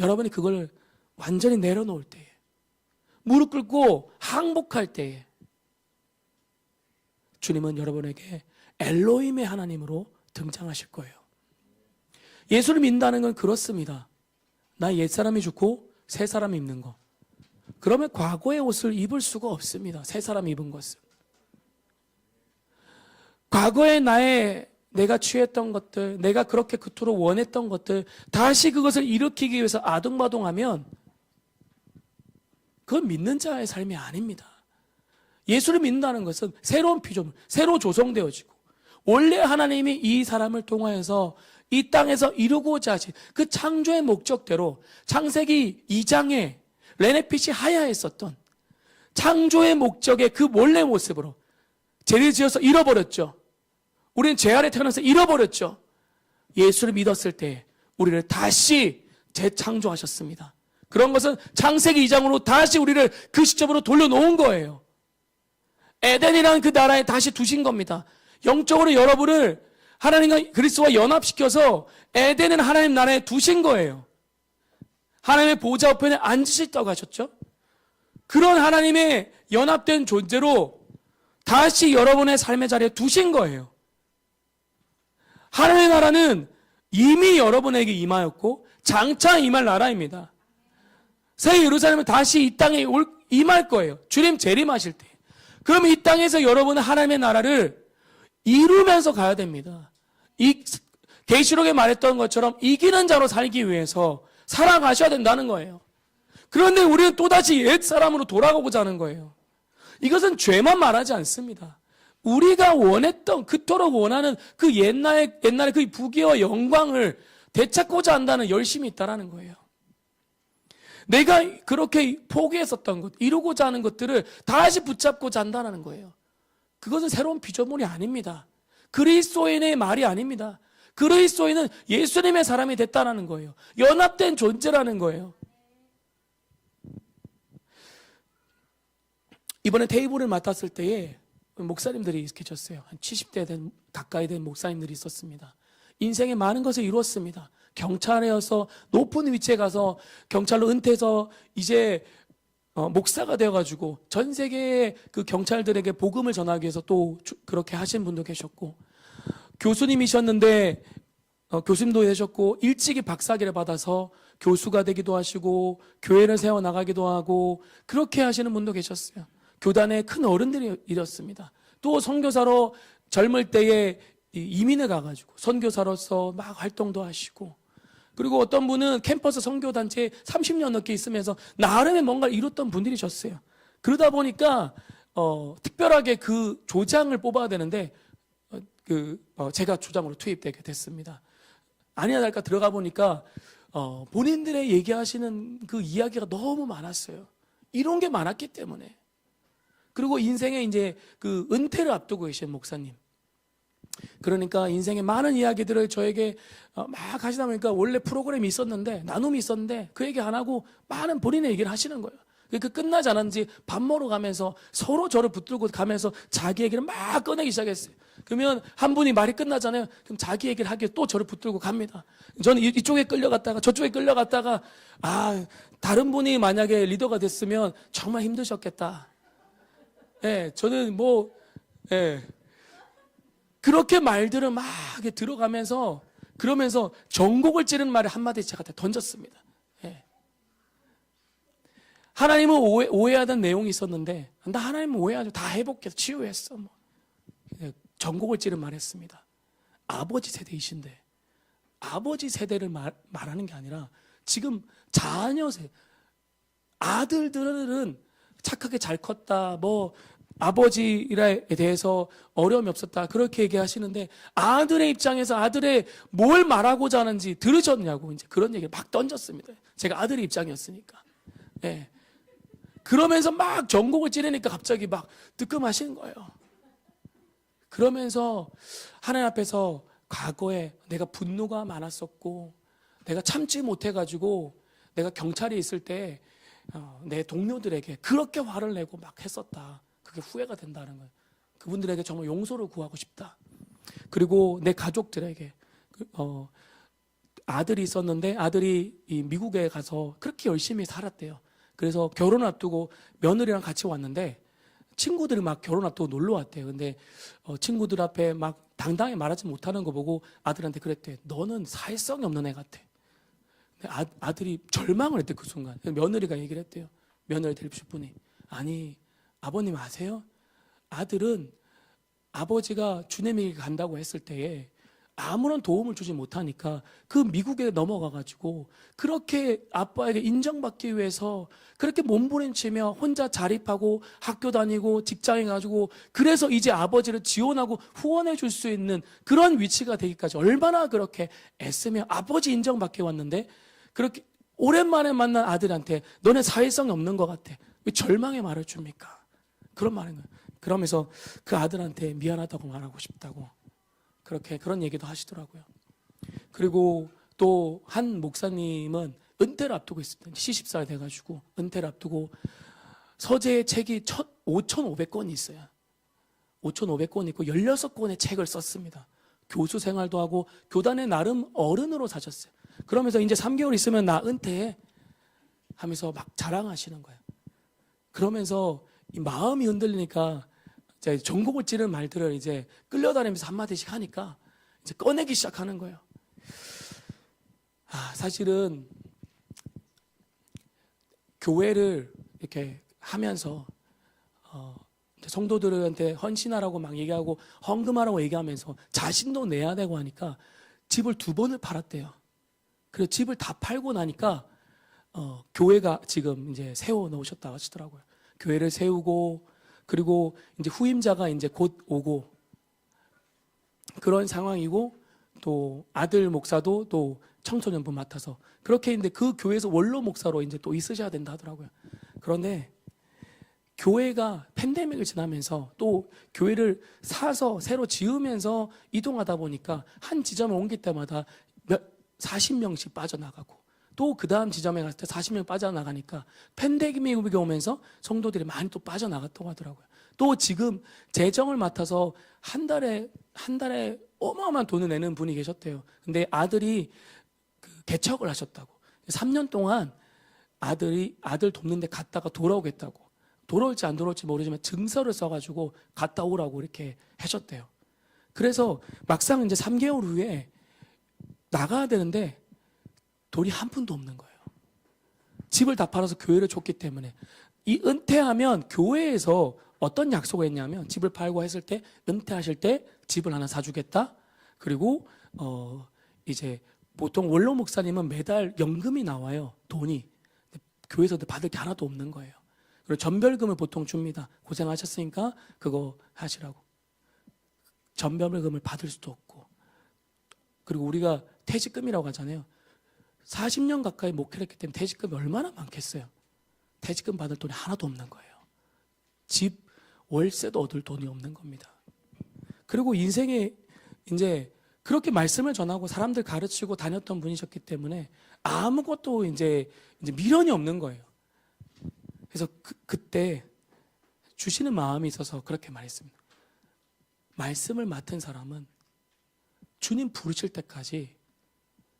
여러분이 그걸 완전히 내려놓을 때에, 무릎 꿇고 항복할 때에 주님은 여러분에게 엘로힘의 하나님으로 등장하실 거예요. 예수를 믿는다는 건 그렇습니다. 나 옛사람이 죽고 새 사람이 입는 거. 그러면 과거의 옷을 입을 수가 없습니다. 새 사람이 입은 것을. 과거에 내가 취했던 것들, 내가 그렇게 그토록 원했던 것들, 다시 그것을 일으키기 위해서 아둥바둥하면 그건 믿는 자의 삶이 아닙니다. 예수를 믿는다는 것은 새로운 피조물, 새로 조성되어지고, 원래 하나님이 이 사람을 통하여서 이 땅에서 이루고자 하신 그 창조의 목적대로 창세기 2장에 레네핏이 하야했었던 창조의 목적의 그 원래 모습으로 죄를 지어서 잃어버렸죠. 우리는 죄 아래 태어나서 잃어버렸죠. 예수를 믿었을 때 우리를 다시 재창조하셨습니다. 그런 것은 창세기 2장으로 다시 우리를 그 시점으로 돌려놓은 거예요. 에덴이라는 그 나라에 다시 두신 겁니다. 영적으로 여러분을 하나님과 그리스도와 연합시켜서 에덴은 하나님 나라에 두신 거예요. 하나님의 보좌 우편에 앉으셨다고 하셨죠. 그런 하나님의 연합된 존재로 다시 여러분의 삶의 자리에 두신 거예요. 하나님의 나라는 이미 여러분에게 임하였고 장차 임할 나라입니다. 새 예루살렘은 다시 이 땅에 임할 거예요. 주님 재림하실 때. 그럼 이 땅에서 여러분은 하나님의 나라를 이루면서 가야 됩니다. 이 계시록에 말했던 것처럼 이기는 자로 살기 위해서 살아가셔야 된다는 거예요. 그런데 우리는 또다시 옛 사람으로 돌아가고자 하는 거예요. 이것은 죄만 말하지 않습니다. 우리가 원했던, 그토록 원하는 그 옛날의 그 부귀와 영광을 되찾고자 한다는 열심이 있다는 거예요. 내가 그렇게 포기했었던 것, 이루고자 하는 것들을 다시 붙잡고자 한다는 거예요. 그것은 새로운 피조물이 아닙니다. 그리스도인의 말이 아닙니다. 그리스도인은 예수님의 사람이 됐다는 거예요. 연합된 존재라는 거예요. 이번에 테이블을 맡았을 때에 목사님들이 계셨어요. 한 70대 가까이 된 목사님들이 있었습니다. 인생에 많은 것을 이루었습니다. 경찰에서 높은 위치에 가서 경찰로 은퇴해서 이제 목사가 되어가지고 전 세계의 그 경찰들에게 복음을 전하기 위해서 또 그렇게 하신 분도 계셨고, 교수님이셨는데 교수님도 되셨고, 일찍이 박사학위를 받아서 교수가 되기도 하시고 교회를 세워나가기도 하고 그렇게 하시는 분도 계셨어요. 교단의 큰 어른들이었습니다. 또 선교사로 젊을 때에 이민을 가가지고 선교사로서 막 활동도 하시고, 그리고 어떤 분은 캠퍼스 선교단체에 30년 넘게 있으면서 나름의 뭔가를 이뤘던 분들이셨어요. 그러다 보니까 특별하게 그 조장을 뽑아야 되는데 제가 조장으로 투입되게 됐습니다. 아니나 다를까 들어가 보니까 본인들의 얘기하시는 그 이야기가 너무 많았어요. 이런 게 많았기 때문에. 그리고 인생에 이제 그 은퇴를 앞두고 계신 목사님. 그러니까 인생의 많은 이야기들을 저에게 막 하시다 보니까 원래 프로그램이 있었는데, 나눔이 있었는데 그 얘기 안 하고 많은 본인의 얘기를 하시는 거예요. 그 끝나지 않았는지 밥 먹으러 가면서 서로 저를 붙들고 가면서 자기 얘기를 막 꺼내기 시작했어요. 그러면 한 분이 말이 끝나잖아요. 그럼 자기 얘기를 하기에 또 저를 붙들고 갑니다. 저는 이쪽에 끌려갔다가 저쪽에 끌려갔다가, 다른 분이 만약에 리더가 됐으면 정말 힘드셨겠다. 예, 저는 그렇게 말들을 막 들어가면서, 그러면서 전곡을 찌르는 말을 한마디 제가 다 던졌습니다. 예. 하나님은 오해하던 내용이 있었는데, 나 하나님은 오해하죠. 다 회복해서 치유했어. 전곡을 찌르는 말 했습니다. 아버지 세대이신데, 아버지 세대를 말하는 게 아니라 지금 자녀 세대, 아들들은 착하게 잘 컸다, 아버지에 대해서 어려움이 없었다, 그렇게 얘기하시는데, 아들의 입장에서 아들의 뭘 말하고자 하는지 들으셨냐고 이제 그런 얘기를 막 던졌습니다. 제가 아들의 입장이었으니까. 예. 그러면서 막 전곡을 찌르니까 갑자기 막 뜨끔하시는 거예요. 그러면서 하나님 앞에서 과거에 내가 분노가 많았었고, 내가 참지 못해가지고 내가 경찰에 있을 때 내 동료들에게 그렇게 화를 내고 막 했었다. 그게 후회가 된다는 거예요. 그분들에게 정말 용서를 구하고 싶다. 그리고 내 가족들에게, 아들이 있었는데 아들이 이 미국에 가서 그렇게 열심히 살았대요. 그래서 결혼 앞두고 며느리랑 같이 왔는데 친구들이 막 결혼 앞두고 놀러 왔대요. 근데 친구들 앞에 막 당당히 말하지 못하는 거 보고 아들한테 그랬대. 너는 사회성이 없는 애 같아. 아들이 절망을 했대, 그 순간. 며느리가 얘기를 했대요. 며느리 데리실 분이. 아니, 아버님 아세요? 아들은 아버지가 주님에게 간다고 했을 때에 아무런 도움을 주지 못하니까 그 미국에 넘어가가지고 그렇게 아빠에게 인정받기 위해서 그렇게 몸부림치며 혼자 자립하고 학교 다니고 직장에 가지고, 그래서 이제 아버지를 지원하고 후원해 줄 수 있는 그런 위치가 되기까지 얼마나 그렇게 애쓰며 아버지 인정받게 왔는데, 그렇게 오랜만에 만난 아들한테 너네 사회성이 없는 것 같아, 왜 절망의 말을 줍니까? 그런 말인 거예요. 그러면서 그 아들한테 미안하다고 말하고 싶다고 그런 얘기도 하시더라고요. 그리고 또 한 목사님은 은퇴를 앞두고 있습니다. 70살 돼가지고 은퇴를 앞두고 서재의 책이 5,500권이 있어요. 5,500권이 있고 16권의 책을 썼습니다. 교수 생활도 하고 교단의 나름 어른으로 사셨어요. 그러면서 이제 3개월 있으면 나 은퇴해 하면서 막 자랑하시는 거예요. 그러면서 이 마음이 흔들리니까 이제 전곡을 찌르는 말들을 이제 끌려다니면서 한마디씩 하니까 이제 꺼내기 시작하는 거예요. 사실은 교회를 이렇게 하면서 성도들한테 헌신하라고 막 얘기하고 헌금하라고 얘기하면서 자신도 내야 되고 하니까 집을 2번을 팔았대요. 그래서 집을 다 팔고 나니까 교회가 지금 이제 세워 놓으셨다고 하시더라고요. 교회를 세우고 그리고 이제 후임자가 이제 곧 오고 그런 상황이고 또 아들 목사도 또 청소년부 맡아서 그렇게 있는데 그 교회에서 원로 목사로 이제 또 있으셔야 된다 하더라고요. 그런데 교회가 팬데믹을 지나면서 또 교회를 사서 새로 지으면서 이동하다 보니까 한 지점을 옮길 때마다 40명씩 빠져나가고 또 그 다음 지점에 갔을 때 40명 빠져나가니까 팬데믹이 오면서 성도들이 많이 또 빠져나갔다고 하더라고요. 또 지금 재정을 맡아서 한 달에 어마어마한 돈을 내는 분이 계셨대요. 근데 아들이 개척을 하셨다고. 3년 동안 아들 돕는 데 갔다가 돌아오겠다고. 돌아올지 안 돌아올지 모르지만 증서를 써가지고 갔다 오라고 이렇게 하셨대요. 그래서 막상 이제 3개월 후에 나가야 되는데 돈이 한 푼도 없는 거예요. 집을 다 팔아서 교회를 줬기 때문에. 이 은퇴하면 교회에서 어떤 약속을 했냐면 집을 팔고 했을 때 은퇴하실 때 집을 하나 사주겠다. 그리고 이제 보통 원로 목사님은 매달 연금이 나와요. 돈이. 교회에서 받을 게 하나도 없는 거예요. 그리고 전별금을 보통 줍니다. 고생하셨으니까 그거 하시라고. 전별금을 받을 수도 없고. 그리고 우리가 퇴직금이라고 하잖아요. 40년 가까이 목회를 했기 때문에 퇴직금이 얼마나 많겠어요. 퇴직금 받을 돈이 하나도 없는 거예요. 집 월세도 얻을 돈이 없는 겁니다. 그리고 인생에 이제 그렇게 말씀을 전하고 사람들 가르치고 다녔던 분이셨기 때문에 아무것도 이제 미련이 없는 거예요. 그래서 그때 주시는 마음이 있어서 그렇게 말했습니다. 말씀을 맡은 사람은 주님 부르실 때까지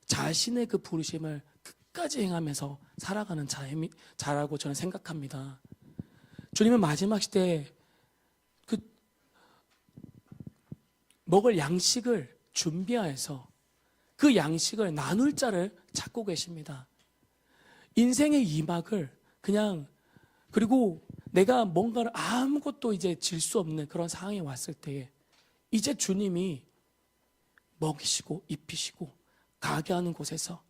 자신의 그 부르심을 끝까지 행하면서 살아가는 자라고 저는 생각합니다. 주님은 마지막 시대에 그 먹을 양식을 준비해서 그 양식을 나눌 자를 찾고 계십니다. 인생의 2막을 그냥 그리고 내가 뭔가를 아무것도 이제 질 수 없는 그런 상황에 왔을 때에 이제 주님이 먹이시고 입히시고 가게 하는 곳에서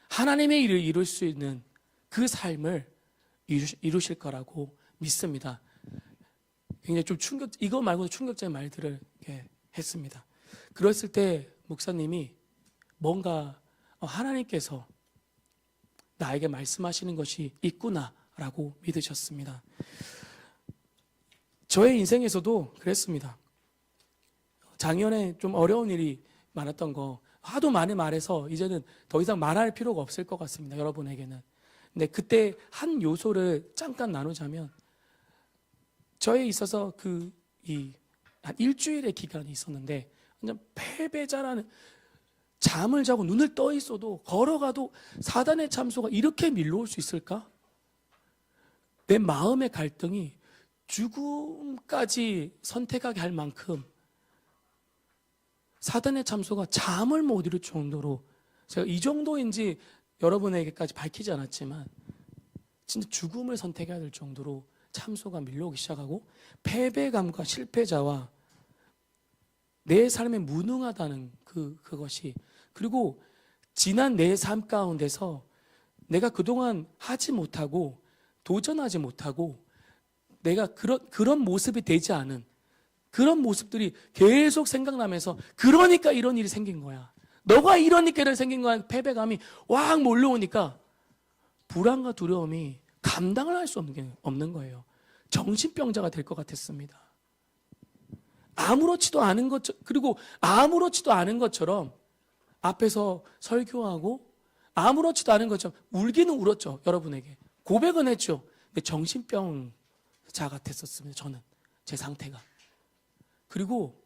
하나님의 일을 이룰 수 있는 그 삶을 이루실 거라고 믿습니다. 굉장히 좀 이거 말고도 충격적인 말들을 이렇게 했습니다. 그랬을 때 목사님이 뭔가 하나님께서 나에게 말씀하시는 것이 있구나라고 믿으셨습니다. 저의 인생에서도 그랬습니다. 작년에 좀 어려운 일이 많았던 거 하도 많이 말해서 이제는 더 이상 말할 필요가 없을 것 같습니다. 여러분에게는. 근데 그때 한 요소를 잠깐 나누자면 저에 있어서 한 일주일의 기간이 있었는데 완전 패배자라는 잠을 자고 눈을 떠 있어도 걸어가도 사단의 참소가 이렇게 밀려올 수 있을까? 내 마음의 갈등이 죽음까지 선택하게 할 만큼 사단의 참소가 잠을 못 이룰 정도로 제가 이 정도인지 여러분에게까지 밝히지 않았지만 진짜 죽음을 선택해야 될 정도로 참소가 밀려오기 시작하고 패배감과 실패자와 내 삶에 무능하다는 그것이 그리고 지난 내 삶 가운데서 내가 그동안 하지 못하고 도전하지 못하고 내가 그런 모습이 되지 않은 그런 모습들이 계속 생각나면서 그러니까 이런 일이 생긴 거야. 너가 이러니까 이런 생긴 거야. 패배감이 확 몰려오니까 불안과 두려움이 감당을 할 수 없는 거예요. 정신병자가 될 것 같았습니다. 아무렇지도 않은 것 그리고 아무렇지도 않은 것처럼 앞에서 설교하고 아무렇지도 않은 것처럼 울기는 울었죠. 여러분에게 고백은 했죠. 근데 정신병자 같았었습니다. 저는 제 상태가. 그리고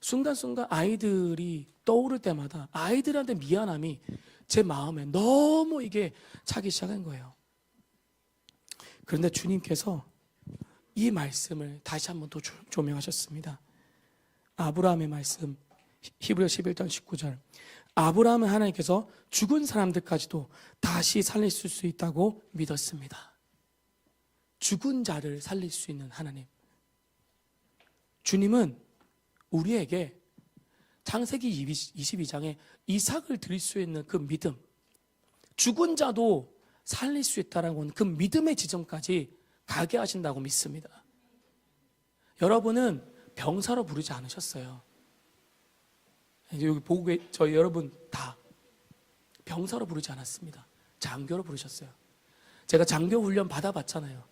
순간순간 아이들이 떠오를 때마다 아이들한테 미안함이 제 마음에 너무 이게 차기 시작한 거예요. 그런데 주님께서 이 말씀을 다시 한번 또 조명하셨습니다. 아브라함의 말씀 히브리서 11장 19절 아브라함은 하나님께서 죽은 사람들까지도 다시 살릴 수 있다고 믿었습니다. 죽은 자를 살릴 수 있는 하나님. 주님은 우리에게 창세기 22장에 이삭을 드릴 수 있는 그 믿음, 죽은 자도 살릴 수 있다는 그 믿음의 지점까지 가게 하신다고 믿습니다. 여러분은 병사로 부르지 않으셨어요. 이제 여기 보고 저희 여러분 다 병사로 부르지 않았습니다. 장교로 부르셨어요. 제가 장교 훈련 받아봤잖아요.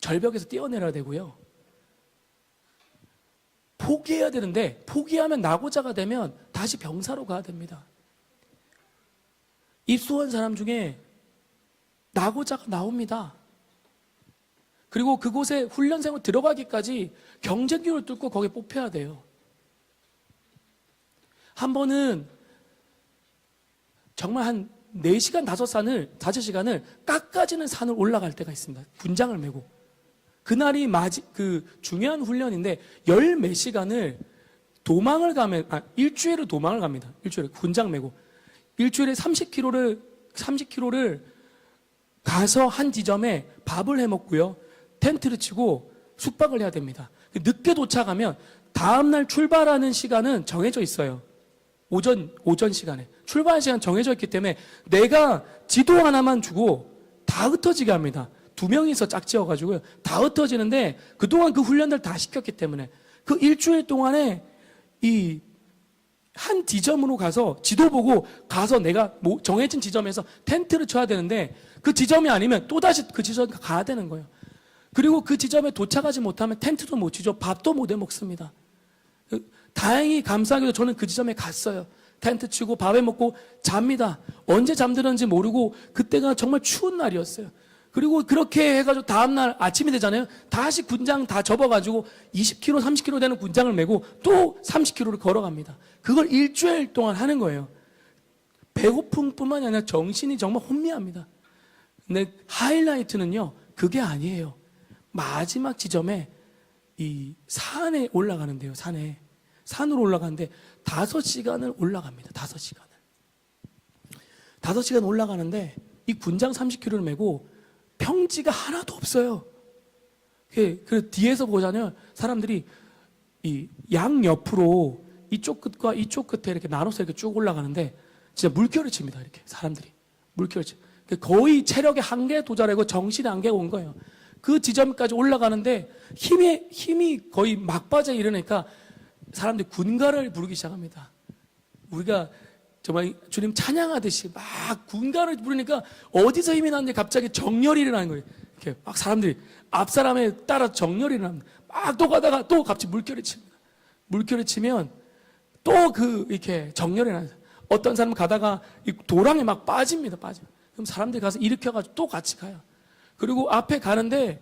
절벽에서 뛰어내려야 되고요. 포기해야 되는데 포기하면 낙오자가 되면 다시 병사로 가야 됩니다. 입소한 사람 중에 낙오자가 나옵니다. 그리고 그곳에 훈련생으로 들어가기까지 경쟁률을 뚫고 거기에 뽑혀야 돼요. 한 번은 정말 한 4시간, 5시간을 깎아지는 산을 올라갈 때가 있습니다. 군장을 메고. 그날이 중요한 훈련인데 10몇 시간을 도망을 가면, 일주일을 도망을 갑니다. 일주일에 군장 메고. 일주일에 30km를 가서 한 지점에 밥을 해 먹고요. 텐트를 치고 숙박을 해야 됩니다. 늦게 도착하면 다음날 출발하는 시간은 정해져 있어요. 오전 시간에. 출발 시간 정해져 있기 때문에 내가 지도 하나만 주고 다 흩어지게 합니다. 2명이서 짝지어가지고요. 다 흩어지는데 그동안 그 훈련들 다 시켰기 때문에 그 일주일 동안에 이 한 지점으로 가서 지도 보고 가서 내가 정해진 지점에서 텐트를 쳐야 되는데 그 지점이 아니면 또다시 그 지점 가야 되는 거예요. 그리고 그 지점에 도착하지 못하면 텐트도 못 치죠. 밥도 못 해 먹습니다. 다행히 감사하게도 저는 그 지점에 갔어요. 텐트 치고 밥 해 먹고 잡니다. 언제 잠들었는지 모르고 그때가 정말 추운 날이었어요. 그리고 그렇게 해가지고 다음날 아침이 되잖아요. 다시 군장 다 접어가지고 20km, 30km 되는 군장을 메고 또 30km를 걸어갑니다. 그걸 일주일 동안 하는 거예요. 배고픔뿐만이 아니라 정신이 정말 혼미합니다. 근데 하이라이트는요, 그게 아니에요. 마지막 지점에 이 산에 올라가는데요, 산으로 올라가는데 5시간을 올라갑니다. 5시간 올라가는데 이 군장 30km를 메고 평지가 하나도 없어요. 그 뒤에서 보자면 사람들이 이 양 옆으로 이쪽 끝과 이쪽 끝에 이렇게 나눠서 이렇게 쭉 올라가는데 진짜 물결을 칩니다. 이렇게 사람들이 물결을 치. 거의 체력의 한계에 도달하고 정신의 한계가 온 거예요. 그 지점까지 올라가는데 힘이 거의 막바지에 이르니까 사람들이 군가를 부르기 시작합니다. 우리가 정말 주님 찬양하듯이 막 군가를 부르니까 어디서 힘이 나는지 갑자기 정열이 일어나는 거예요. 이렇게 막 사람들이 앞 사람에 따라 정열이 일어납니다. 막 또 가다가 또 갑자기 물결이 칩니다. 물결이 치면 또 이렇게 정열이 일어나요. 어떤 사람은 가다가 이 도랑에 막 빠집니다. 그럼 사람들이 가서 일으켜가지고 또 같이 가요. 그리고 앞에 가는데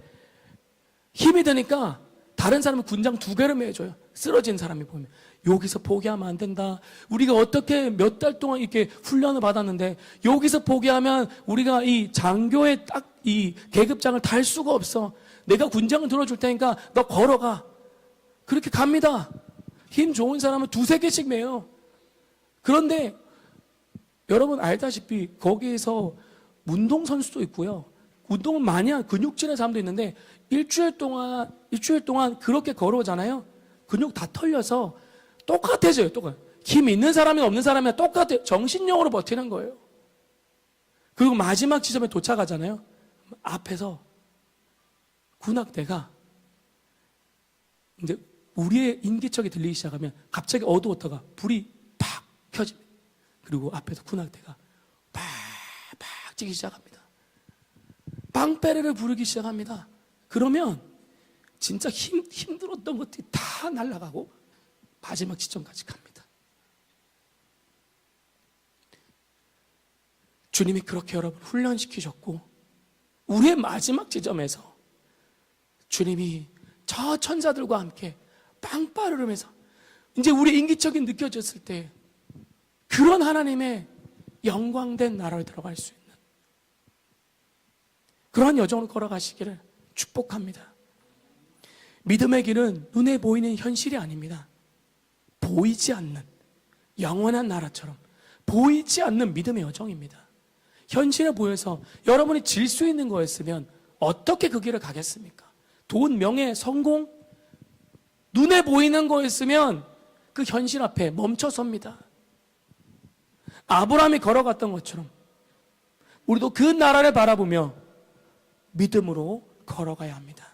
힘이 드니까 다른 사람은 군장 2개를 매줘요. 쓰러진 사람이 보면. 여기서 포기하면 안 된다. 우리가 어떻게 몇 달 동안 이렇게 훈련을 받았는데 여기서 포기하면 우리가 이 장교의 딱 이 계급장을 달 수가 없어. 내가 군장을 들어줄 테니까 너 걸어가. 그렇게 갑니다. 힘 좋은 사람은 2-3개씩 매요. 그런데 여러분 알다시피 거기에서 운동선수도 있고요. 운동을 많이 한 근육질의 사람도 있는데 일주일 동안 그렇게 걸어오잖아요. 근육 다 털려서 똑같아져요. 힘 있는 사람이 없는 사람이 똑같아요. 정신력으로 버티는 거예요. 그리고 마지막 지점에 도착하잖아요. 앞에서 군악대가 이제 우리의 인기척이 들리기 시작하면 갑자기 어두웠다가 불이 팍 켜집니다. 그리고 앞에서 군악대가 팍팍 찌기 시작합니다. 빵빼레를 부르기 시작합니다. 그러면 진짜 힘들었던 것들이 다 날아가고 마지막 지점까지 갑니다. 주님이 그렇게 여러분 훈련시키셨고 우리의 마지막 지점에서 주님이 저 천사들과 함께 빵빠르르면서 이제 우리 인기척이 느껴졌을 때 그런 하나님의 영광된 나라에 들어갈 수 있는 그런 여정을 걸어가시기를 축복합니다. 믿음의 길은 눈에 보이는 현실이 아닙니다. 보이지 않는 영원한 나라처럼 보이지 않는 믿음의 여정입니다. 현실에 보여서 여러분이 질 수 있는 거였으면 어떻게 그 길을 가겠습니까? 돈, 명예, 성공, 눈에 보이는 거였으면 그 현실 앞에 멈춰섭니다. 아브라함이 걸어갔던 것처럼 우리도 그 나라를 바라보며 믿음으로 걸어가야 합니다.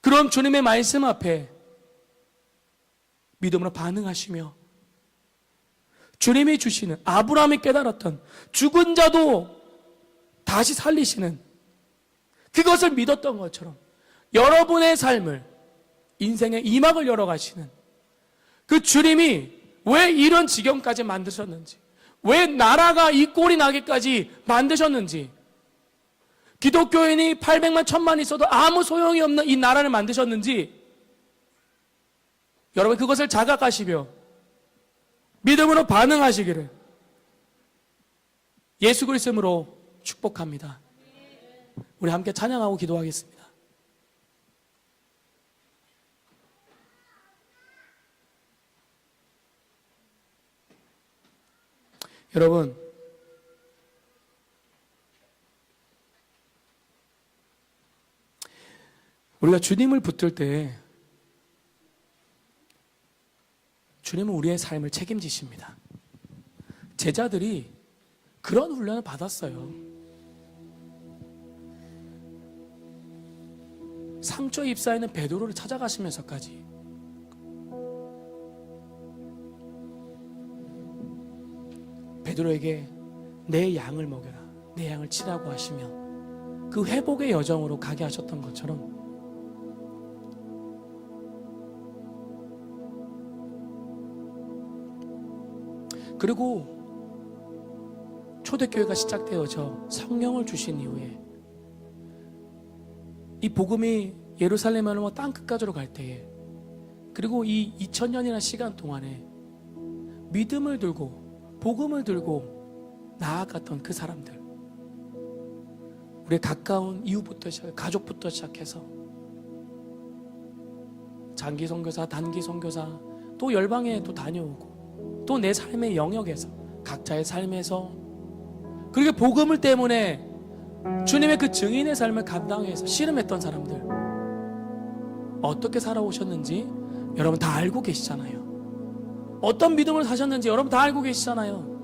그럼 주님의 말씀 앞에 믿음으로 반응하시며 주님이 주시는, 아브라함이 깨달았던 죽은 자도 다시 살리시는, 그것을 믿었던 것처럼 여러분의 삶을, 인생의 이막을 열어가시는 그 주님이 왜 이런 지경까지 만드셨는지, 왜 나라가 이 꼴이 나기까지 만드셨는지, 기독교인이 800만 1000만 있어도 아무 소용이 없는 이 나라를 만드셨는지, 여러분 그것을 자각하시며 믿음으로 반응하시기를 예수 그리스도 이름으로 축복합니다. 우리 함께 찬양하고 기도하겠습니다. 여러분, 우리가 주님을 붙들 때 주님은 우리의 삶을 책임지십니다. 제자들이 그런 훈련을 받았어요. 상처에 휩싸이는 베드로를 찾아가시면서까지 베드로에게 내 양을 먹여라, 내 양을 치라고 하시며 그 회복의 여정으로 가게 하셨던 것처럼 그리고 초대교회가 시작되어져 성령을 주신 이후에 이 복음이 예루살렘을 넘어 땅끝까지로 갈 때에 그리고 이 2000년이라는 시간 동안에 믿음을 들고 복음을 들고 나아갔던 그 사람들, 우리 가까운 이웃부터 시작해 가족부터 시작해서 장기 선교사, 단기 선교사, 또 열방에 또 다녀오고 또 내 삶의 영역에서 각자의 삶에서 그렇게 복음을 때문에 주님의 그 증인의 삶을 감당해서 씨름했던 사람들 어떻게 살아오셨는지 여러분 다 알고 계시잖아요. 어떤 믿음을 사셨는지 여러분 다 알고 계시잖아요.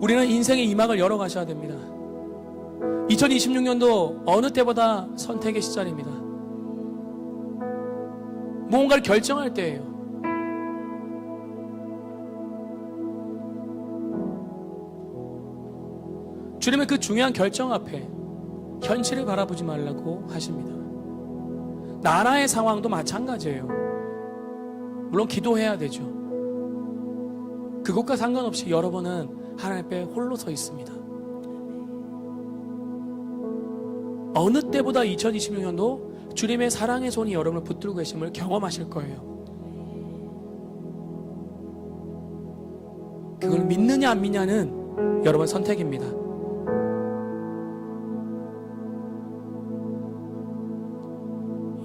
우리는 인생의 이막을 열어가셔야 됩니다. 2026년도 어느 때보다 선택의 시절입니다. 무언가를 결정할 때예요. 주님은 그 중요한 결정 앞에 현실을 바라보지 말라고 하십니다. 나라의 상황도 마찬가지예요. 물론 기도해야 되죠. 그것과 상관없이 여러분은 하나님 앞에 홀로 서 있습니다. 어느 때보다 2026년도 주님의 사랑의 손이 여러분을 붙들고 계심을 경험하실 거예요. 그걸 믿느냐 안 믿냐는 여러분 선택입니다.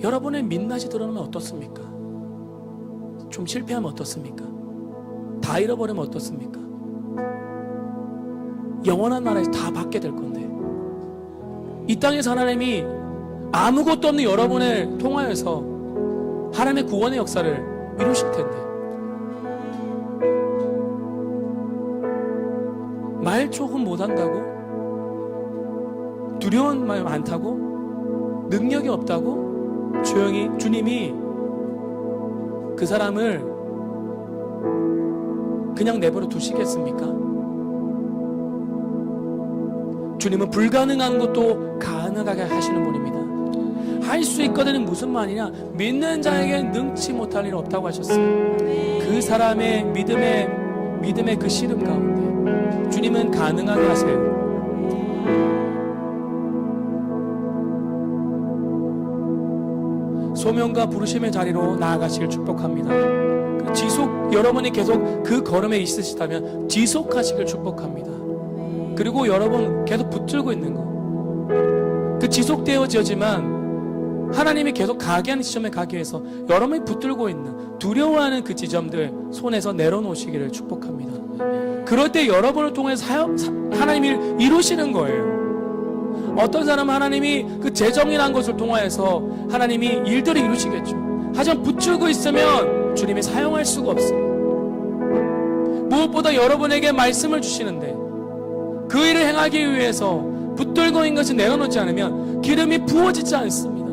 여러분의 민낯이 드러나면 어떻습니까? 좀 실패하면 어떻습니까? 다 잃어버리면 어떻습니까? 영원한 나라에서 다 받게 될 건데, 이 땅에서 하나님이 아무것도 없는 여러분을 통하여서 하나님의 구원의 역사를 이루실 텐데, 말 조금 못한다고? 두려운 말 많다고? 능력이 없다고? 조용히 주님이 그 사람을 그냥 내버려 두시겠습니까? 주님은 불가능한 것도 가능하게 하시는 분입니다. 할 수 있거든은 무슨 말이냐? 믿는 자에게는 능치 못할 일 없다고 하셨어요. 그 사람의 믿음의 그 씨름 가운데 주님은 가능하게 하세요. 소명과 부르심의 자리로 나아가시길 축복합니다. 여러분이 계속 그 걸음에 있으시다면 지속하시길 축복합니다. 그리고 여러분 계속 붙들고 있는 거, 그 지속되어지지만 하나님이 계속 가게 하는 지점에 가기 위해서 여러분이 붙들고 있는 두려워하는 그 지점들 손에서 내려놓으시기를 축복합니다. 그럴 때 여러분을 통해서 하나님이 이루시는 거예요. 어떤 사람은 하나님이 그 재정이라는 것을 통하여서 하나님이 일들을 이루시겠죠. 하지만 붙들고 있으면 주님이 사용할 수가 없어요. 무엇보다 여러분에게 말씀을 주시는데 그 일을 행하기 위해서 붙들고 있는 것을 내려놓지 않으면 기름이 부어지지 않습니다.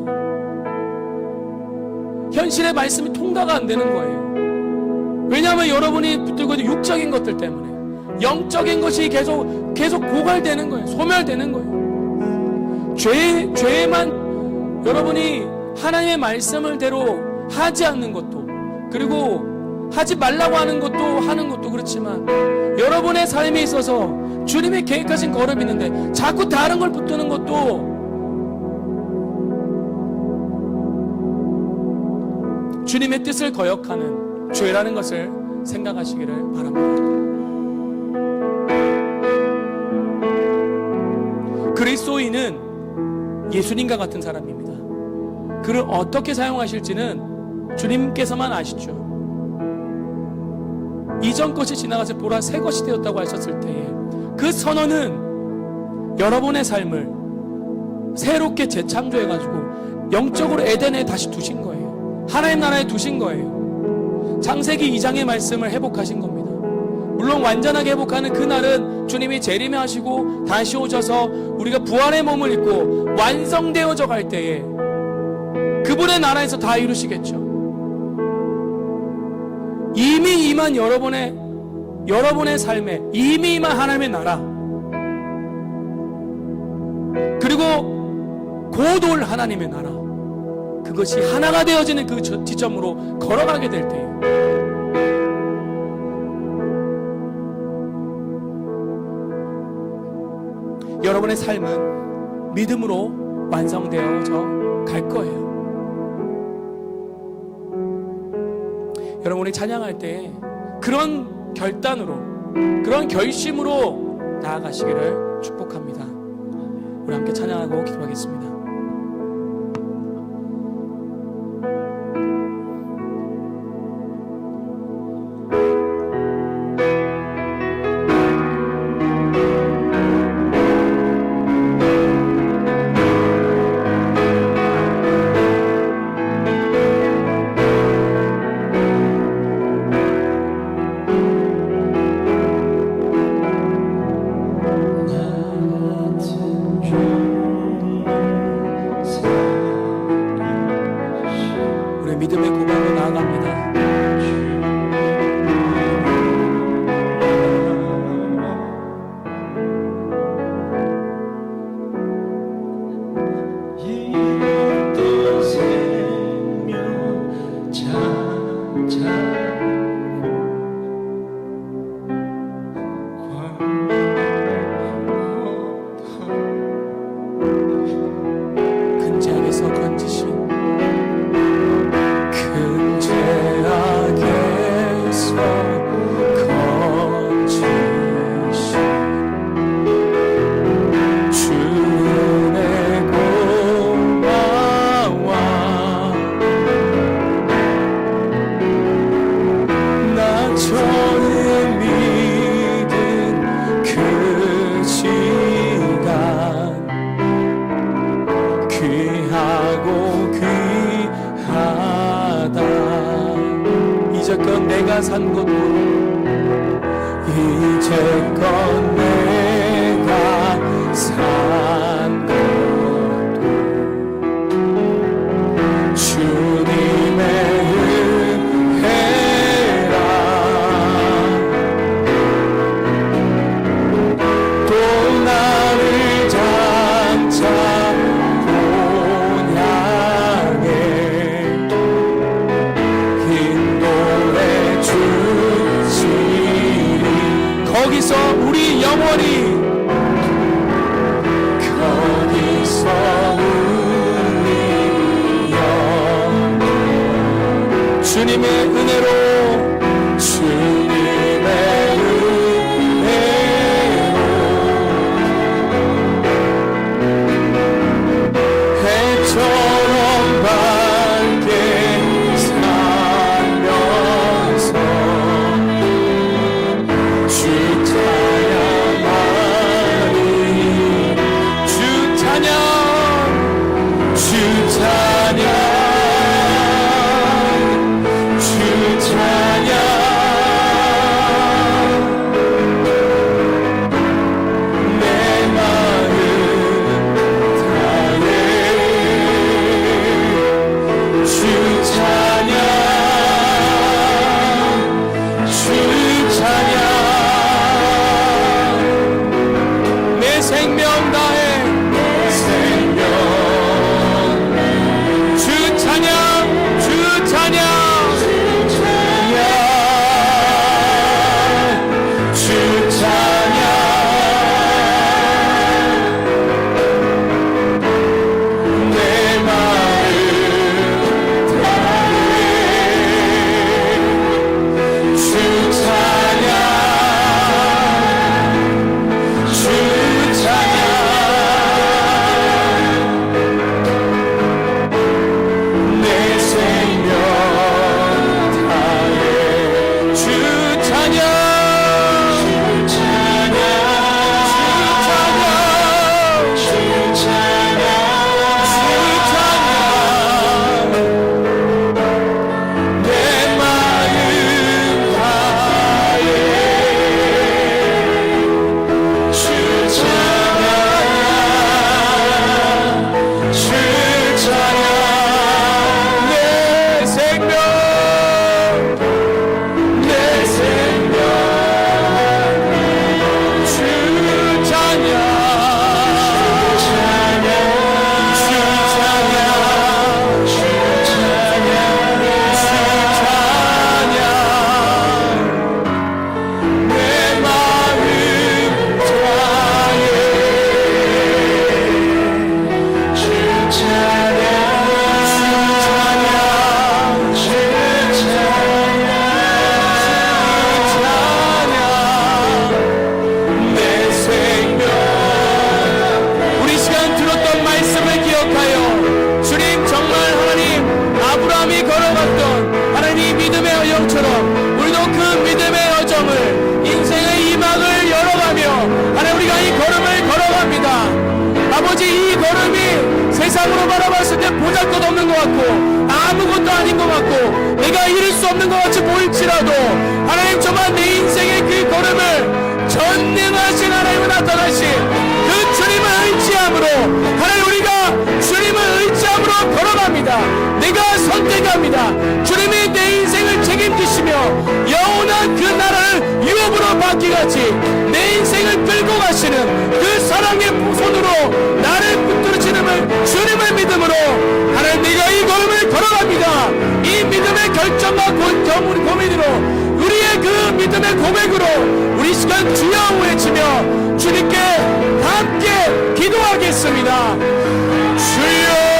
현실의 말씀이 통과가 안 되는 거예요. 왜냐하면 여러분이 붙들고 있는 육적인 것들 때문에 영적인 것이 계속 고갈되는 거예요. 소멸되는 거예요. 죄에만 여러분이 하나님의 말씀을 대로 하지 않는 것도, 그리고 하지 말라고 하는 것도 그렇지만 여러분의 삶에 있어서 주님이 계획하신 걸음이 있는데 자꾸 다른 걸 붙드는 것도 주님의 뜻을 거역하는 죄라는 것을 생각하시기를 바랍니다. 그리스도인은 예수님과 같은 사람입니다. 그를 어떻게 사용하실지는 주님께서만 아시죠. 이전 것이 지나가서 보라 새 것이 되었다고 하셨을 때에 그 선언은 여러분의 삶을 새롭게 재창조해가지고 영적으로 에덴에 다시 두신 거예요. 하나님 나라에 두신 거예요. 창세기 2장의 말씀을 회복하신 겁니다. 물론 완전하게 회복하는 그날은 주님이 재림하시고 다시 오셔서 우리가 부활의 몸을 입고 완성되어져 갈 때에 그분의 나라에서 다 이루시겠죠. 이미 임한 여러분의 삶에 이미 임한 하나님의 나라, 그리고 곧 올 하나님의 나라, 그것이 하나가 되어지는 그 지점으로 걸어가게 될 때에 여러분의 삶은 믿음으로 완성되어져 갈 거예요. 여러분, 우리 찬양할 때 그런 결단으로, 그런 결심으로 나아가시기를 축복합니다. 우리 함께 찬양하고 기도하겠습니다. 믿음의 고백으로 나아갑니다. 근제악에서 건지신 이제껏 내가 산 것도 이제껏 내가 산 것도 주님의 은혜라. 또 나를 장차 거기서 우리 영원히 주님의 은혜로 해처럼 걸어갑니다. 아버지, 이 걸음이 세상으로 바라봤을 때 보잘것 없는 것 같고 아무것도 아닌 것 같고 내가 이룰 수 없는 것 같이 보일지라도 하나님, 정말 내 인생의 그 걸음을 전능하신 하나님을 나타나신 그 주님을 의지함으로, 하나님, 우리가 주님을 의지함으로 걸어갑니다. 내가 선택합니다. 주님이 내 인생을 책임지시며 영원한 그 나라를 유업으로 받기같이 내 인생을 끌고 가시는 그 사랑의 손으로 나를 붙들으시는 주님을 믿음으로, 하나님, 내가 이 걸음을 걸어갑니다. 이 믿음의 결정과 고민으로, 우리의 그 믿음의 고백으로 우리 시간 주여 외치며 주님께 함께 기도하겠습니다. 주여,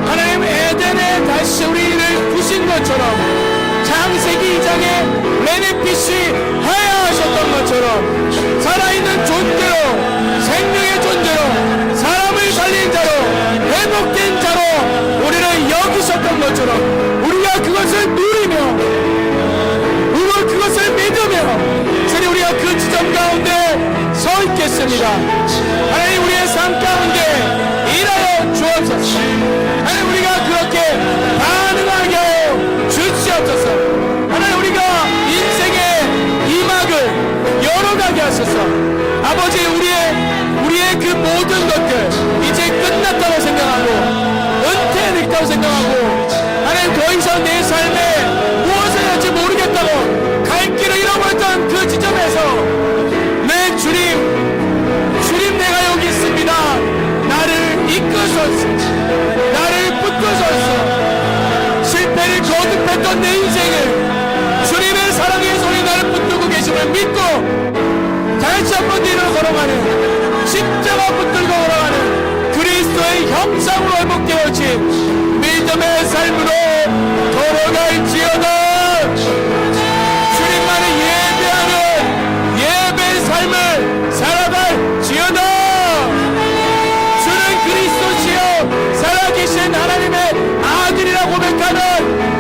하나님, 에덴에 다시 우리를 부신 것처럼, 창세기 2장에 레네핏이 하야하셨던 것처럼, 살아있는 존재로, 생명의 존재로, 사람을 살린 자로, 회복된 자로 우리를 여기셨던 것처럼, 우리가 그것을 누리며 그것을 믿으며 주님, 우리가 그 지점 가운데 서 있겠습니다. 하나님, 우리의 삶 가운데 일하여 주옵소서. 하나님, 우리가 그렇게 반응하게 하여 주시옵소서. 하나님, 우리가 인생의 이 막을 열어가게 하소서. 아버지, 우리의 그 모든 것들 이제 끝났다고 생각하고 은퇴했다고 생각하고, 하나님, 더 이상 내 삶에 무엇을 해야 할지 모르겠다고 갈 길을 잃어버렸던 그 지점에서, 내 주님, 내가 여기 있습니다. 나를 이끄소서. 나를 붙드소서. 실패를 거듭했던 내 인생을 주님의 사랑의 손이 나를 붙들고 계심을 믿고 다시 한번 뒤로 걸어가는, 십자가 붙들고 걸어가는 그리스도의 형상으로 회복되어진 믿음의 삶으로 걸어갈지어다. 주님만을 예배하는 예배의 삶을 살아갈지어다. 주는 그리스도시요 살아계신 하나님의 아들이라 고백하는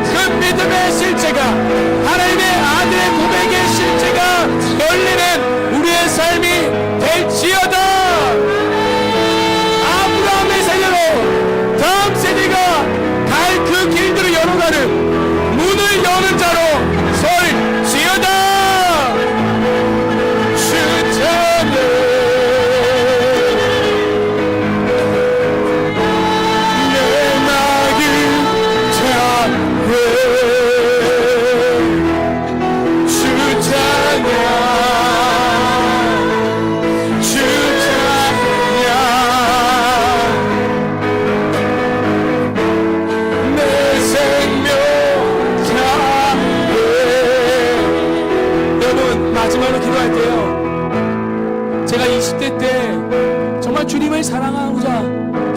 그 믿음의 실체가, 하나님의 아들의 고백의 실체가 열리는 우리의 삶이 될지어다. 아브라함의 세대로 다음 세대가 갈 그 길들을 열어가는 문을 여는 자로 설지어다. 주자는 내 낙을 잡회 주자냐 내 생명 잡회. 여러분, 마지막으로 기도할 때요, 제가 20대 때 정말 주님을 사랑하고자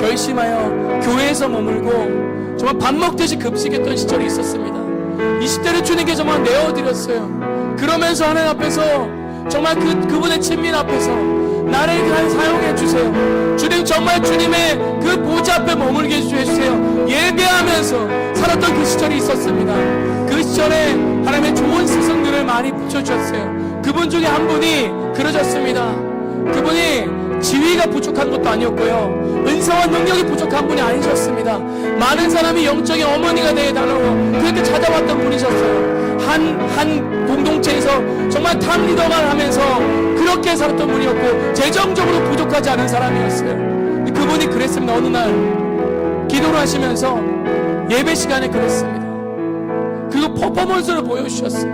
결심하여 교회에서 머물고 정말 밥 먹듯이 급식했던 시절이 있었습니다. 20대를 주님께 정말 내어드렸어요. 그러면서 하나님 앞에서 정말 그분의 친밀 앞에서 나를 사용해 주세요. 주님, 정말 주님의 그 보좌 앞에 머물게 해주세요. 예배하면서 살았던 그 시절이 있었습니다. 그 시절에 하나님의 좋은 스승들을 많이 붙여주셨어요. 그분 중에 한 분이 그러셨습니다. 그분이 지위가 부족한 것도 아니었고요, 은사와 능력이 부족한 분이 아니셨습니다. 많은 사람이 영적인 어머니가 되어달라고 그렇게 찾아왔던 분이셨어요. 한 공동체에서 정말 탑 리더만 하면서 그렇게 살았던 분이었고, 재정적으로 부족하지 않은 사람이었어요. 그분이 그랬습니다. 어느 날 기도를 하시면서 예배 시간에 그랬습니다. 그리고 퍼포먼스를 보여주셨어요.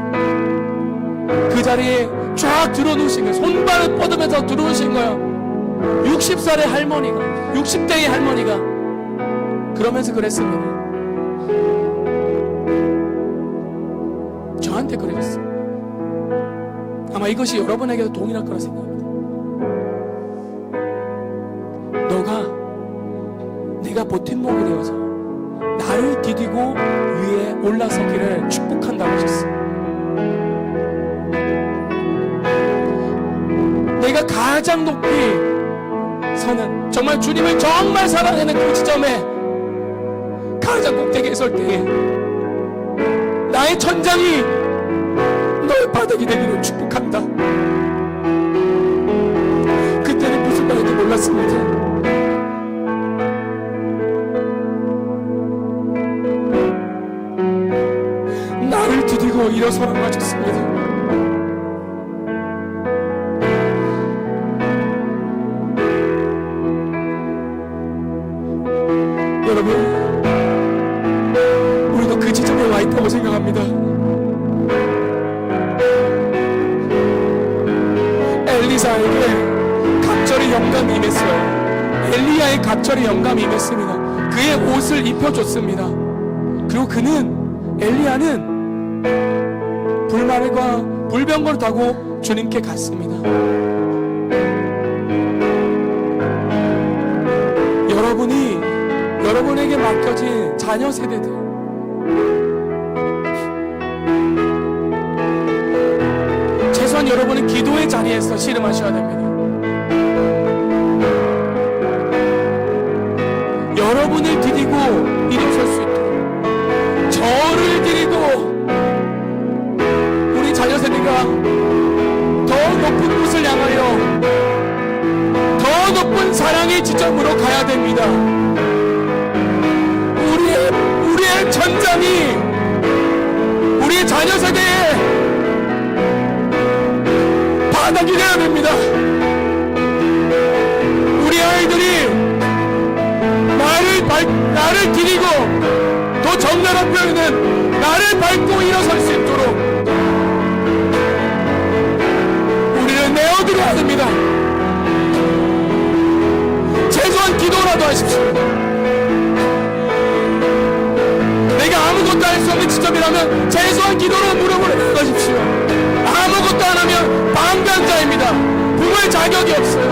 그 자리에 쫙 들어놓으신 거예요. 손발을 뻗으면서 들어오신 거예요. 60살의 할머니가, 60대의 할머니가 그러면서 그랬습니다. 저한테 그러셨어요. 아마 이것이 여러분에게도 동일할 거라 생각합니다. 내가 버팀목이 되어서 나를 디디고 위에 올라서기를 축복한다고 하셨어요. 내가 가장 높이 서는, 정말 주님을 정말 사랑하는 그 지점에 가장 꼭대기에 설 때에 나의 천장이 너의 바닥이 되기를 축복한다. 그때는 무슨 말인지 몰랐습니다. 나를 디디고 일어서라고 하셨습니다. 여러분, 우리도 그 지점에 와 있다고 생각합니다. 엘리사에게 갑절의 영감이 임했어요. 엘리야의 갑절의 영감이 임했습니다. 그의 옷을 입혀줬습니다. 그리고 엘리야는 불마르과 불병거를 타고 주님께 갔습니다. 여러분에게 맡겨진 자녀 세대들, 최소한 여러분은 기도의 자리에서 씨름하셔야 됩니다. 여러분을 디디고 일어설 수 있도록, 저를 디디고 우리 자녀 세대가 더 높은 곳을 향하여 더 높은 사랑의 지점으로 가야 됩니다. 우리의 천장이 우리의 자녀 세대의 바닥이 되어야 됩니다. 우리 아이들이 나를 디디고, 더 적나라한 표현은 나를 밟고 일어설 수 있도록 우리를 내어드려야 됩니다. 최소한 기도라도 하십시오. 내가 아무것도 할 수 없는 지점이라면 최소한 기도로 무릎을 꿇으십시오. 아무것도 안 하면 방관자입니다. 부모의 자격이 없어요.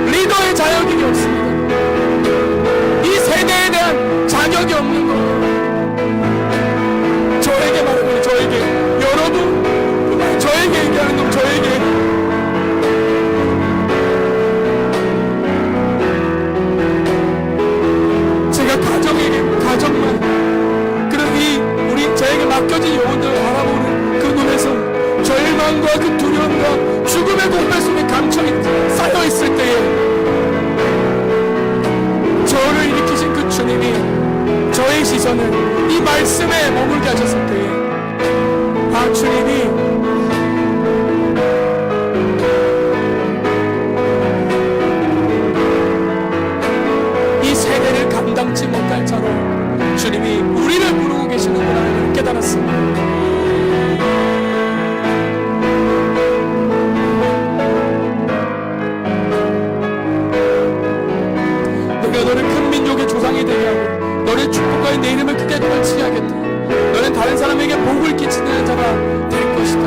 리더의 자격이 없습니다. 이 세대에 대한 자격이 없는 거예요. 저에게 말하는, 저에게, 여러분, 저에게 얘기하는 건 저에게. 가정만, 그러니 저에게 맡겨진 영혼들을 바라보는 그 눈에서 절망과 그 두려움과 죽음의 공백 속에 감춰 쌓여있을 때에 저를 일으키신 그 주님이 저의 시선을 이 말씀에 머물게 하셨을 때에, 아, 주님이 감당치 못할 자로 주님이 우리를 부르고 계시는구나 깨달았습니다. 내가 너를 큰 민족의 조상이 되게 하고 너를 축복하여 내 이름을 크게 걸치하겠다. 너는 다른 사람에게 복을 끼치는 자가 될 것이다.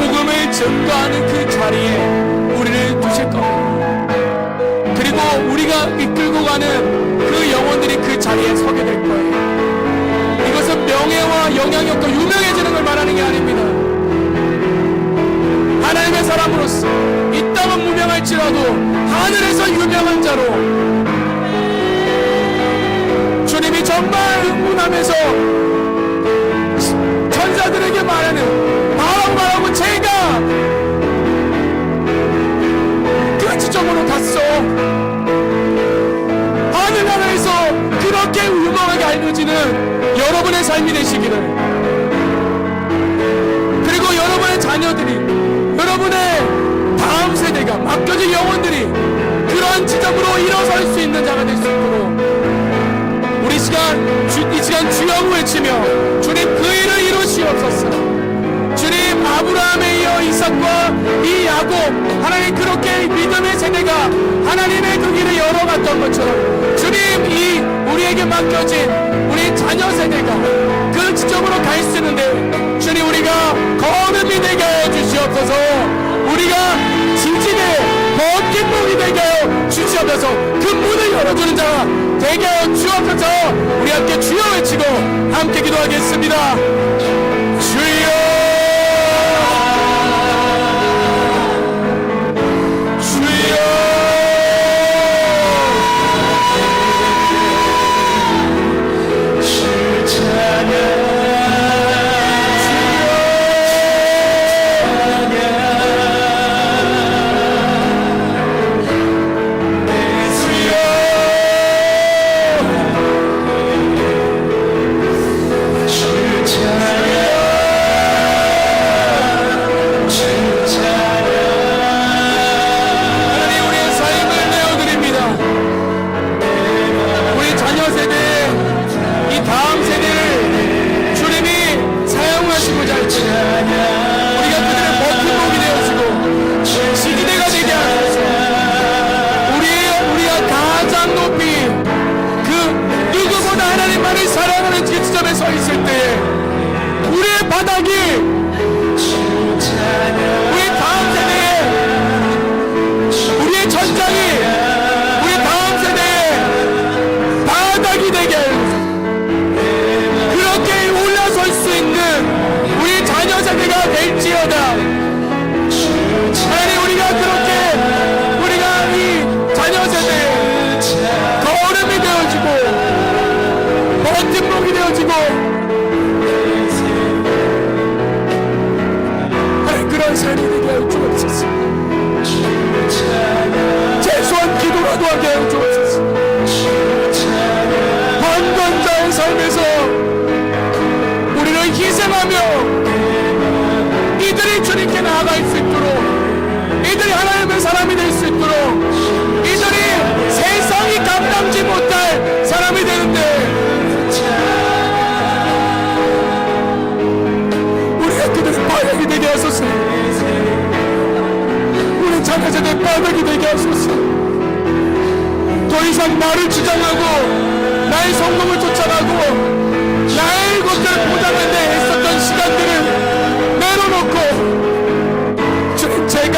복음을 증거하는 그 자리에 우리를 두실 겁니다. 그리고 우리가 이끌고 가는 그 영혼들이 그 자리에 서게 될 거예요. 이것은 명예와 영향력도 유명해지는 걸 말하는 게 아닙니다. 하나님의 사람으로서 이 땅은 무명할지라도 하늘에서 유명한 자로 주님이 정말 흥분하면서 천사들에게 말하는, 바라고 제가 그 지점으로 갔어. 하늘나라에서 그렇게 유명하게 알려지는 여러분의 삶이 되시기를, 그리고 여러분의 자녀들이, 여러분의 다음 세대가 맡겨진 영혼들이 그러한 지점으로 일어설 수 있는 자가 될 수 있도록 우리 이 시간 주여 외치며 주님 그 일을 이루시옵소서. 주님, 아브라함에 이어 이삭과 이 야곱, 하나님 그렇게 믿음의 세대가 하나님의 그 길을 열어갔던 것처럼 주님, 우리에게 맡겨진 우리 자녀 세대가 그 지점으로 갈 수 있는데 주님, 우리가 거름이 되게 하여 주시옵소서. 우리가 지지대 멋진 목이 되게 하여 주시옵소서. 그 문을 열어주는 자가 되게 하여 주옵소서. 우리 함께 주여 외치고 함께 기도하겠습니다. 주여, 최소한 기도라도 하게 하여 주옵소서. 방관자의 삶에서 우리를 희생하며 이들이 주님께 나아갈 수 있도록, 이들이 하나님의 사람이 될 수 있도록, 이들이 세상이 감당지 못할 사람이 되는데 우리가 그들의 바닥이 되게 하소서. 우리 자녀세대 바닥이 되게 하소서. 더 이상 나를 주장하고 나의 성공을 쫓아가고 나의 것들을 보장하는 데 애썼던 시간들을 내려놓고 주님, 제가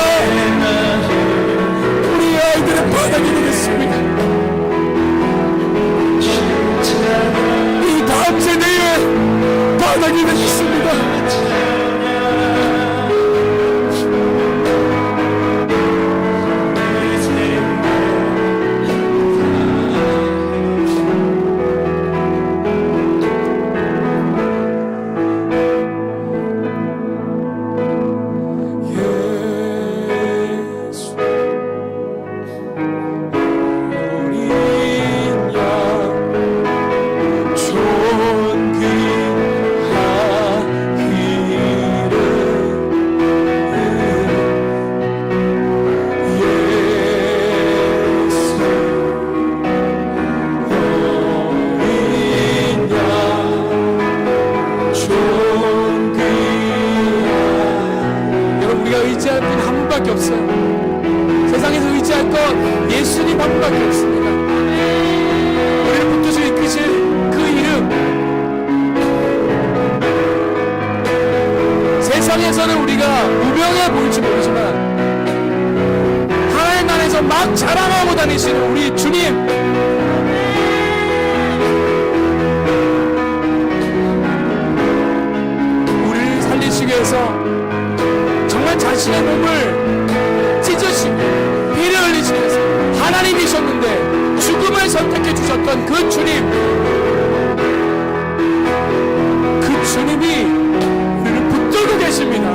우리 아이들의 바닥이 되겠습니다. 이 다음 세대의 바닥이 되겠습니다. 세상에서 의지할 것 예수님 한 분밖에 없습니다. 우리를 붙드시고 이끄실 그 이름, 세상에서는 우리가 무명해 보일지 모르지만 하나님 나라에서 막 자랑하고 다니시는 우리 주님, 우리를 살리시기 위해서 정말 자신의 몸을 찢으시고 피를 흘리시면서 하나님이셨는데 죽음을 선택해 주셨던 그 주님, 그 주님이 우리를 붙들고 계십니다.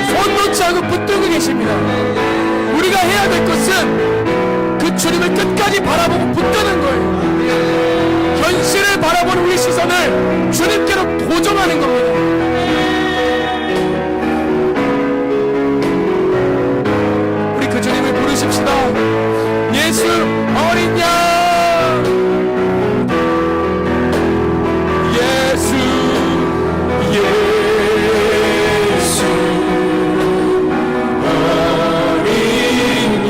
손 놓지 않고 붙들고 계십니다. 우리가 해야 될 것은 그 주님을 끝까지 바라보고 붙드는 거예요. 현실을 바라보는 우리 시선을 주님께로 고정하는 겁니다. 부르십시다. 예수 어린 양, 예수, 예수 어린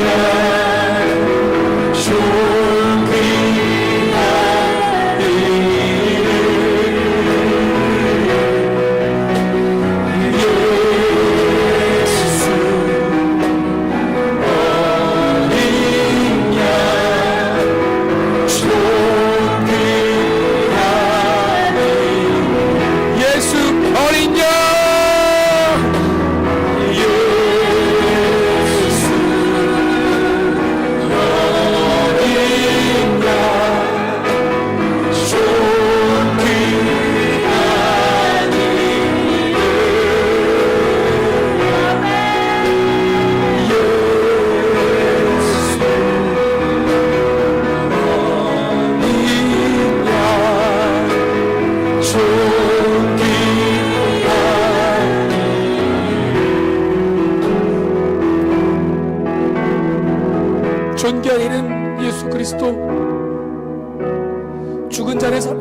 양, 존귀한 이름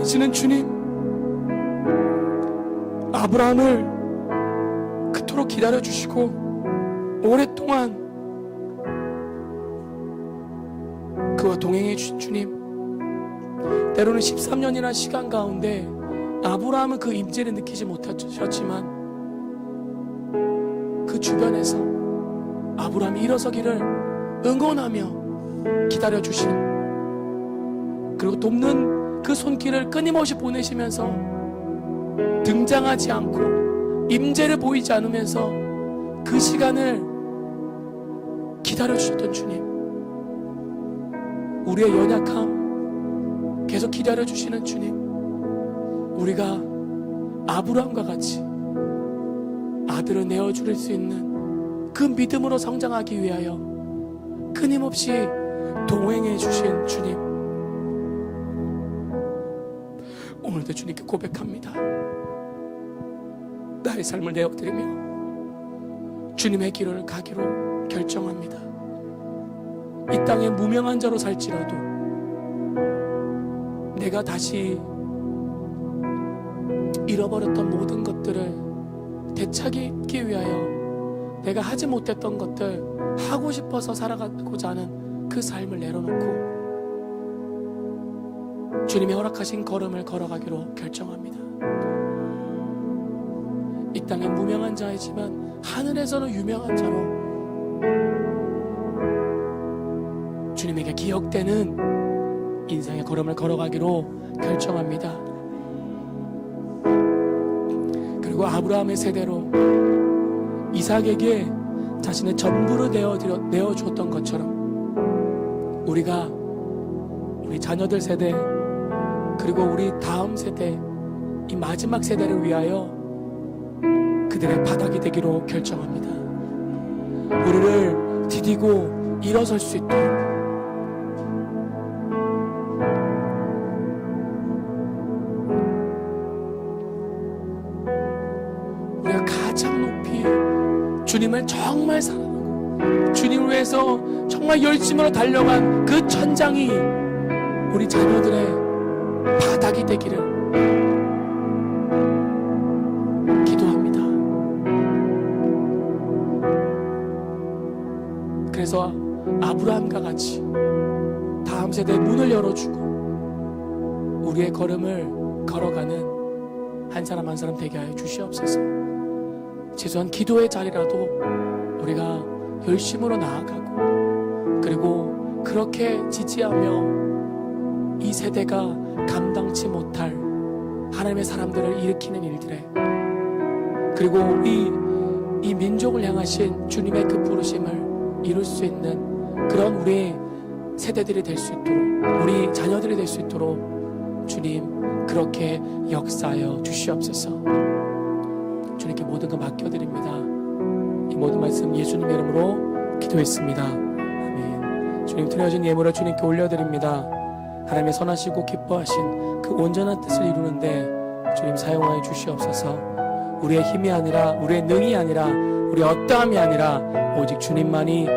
보내시는 주님, 아브라함을 그토록 기다려주시고 오랫동안 그와 동행해 주신 주님, 때로는 13년이라는 시간 가운데 아브라함은 그 임재를 느끼지 못하셨지만 그 주변에서 아브라함이 일어서기를 응원하며 기다려주신, 그리고 돕는 그 손길을 끊임없이 보내시면서 등장하지 않고 임재를 보이지 않으면서 그 시간을 기다려주셨던 주님, 우리의 연약함 계속 기다려주시는 주님, 우리가 아브라함과 같이 아들을 내어줄 수 있는 그 믿음으로 성장하기 위하여 끊임없이 동행해 주신 주님, 오늘도 주님께 고백합니다. 나의 삶을 내어드리며 주님의 길을 가기로 결정합니다. 이 땅에 무명한 자로 살지라도 내가 다시 잃어버렸던 모든 것들을 되찾기 위하여 내가 하지 못했던 것들, 하고 싶어서 살아가고자 하는 그 삶을 내려놓고 주님이 허락하신 걸음을 걸어가기로 결정합니다. 이 땅에 무명한 자이지만 하늘에서는 유명한 자로 주님에게 기억되는 인생의 걸음을 걸어가기로 결정합니다. 그리고 아브라함의 세대로 이삭에게 자신의 전부를 내어주었던 것처럼 우리가 우리 자녀들 세대, 그리고 우리 다음 세대, 이 마지막 세대를 위하여 그들의 바닥이 되기로 결정합니다. 우리를 디디고 일어설 수 있도록 우리가 가장 높이 주님을 정말 사랑하고 주님을 위해서 정말 열심으로 달려간 그 천장이 우리 자녀들의 바닥이 되기를 기도합니다. 그래서 아브라함과 같이 다음 세대의 문을 열어주고 우리의 걸음을 걸어가는 한 사람 한 사람 되게 하여 주시옵소서. 최소한 기도의 자리라도 우리가 열심으로 나아가고, 그리고 그렇게 지지하며 이 세대가 감당치 못할 하나님의 사람들을 일으키는 일들에, 그리고 이 민족을 향하신 주님의 그 부르심을 이룰 수 있는 그런 우리 세대들이 될 수 있도록, 우리 자녀들이 될 수 있도록 주님 그렇게 역사하여 주시옵소서. 주님께 모든 거 맡겨드립니다. 이 모든 말씀 예수님의 이름으로 기도했습니다. 아멘. 주님, 드려진 예물을 주님께 올려드립니다. 하나님의 선하시고 기뻐하신 그 온전한 뜻을 이루는데 주님 사용하여 주시옵소서. 우리의 힘이 아니라, 우리의 능이 아니라, 우리의 어떠함이 아니라 오직 주님만이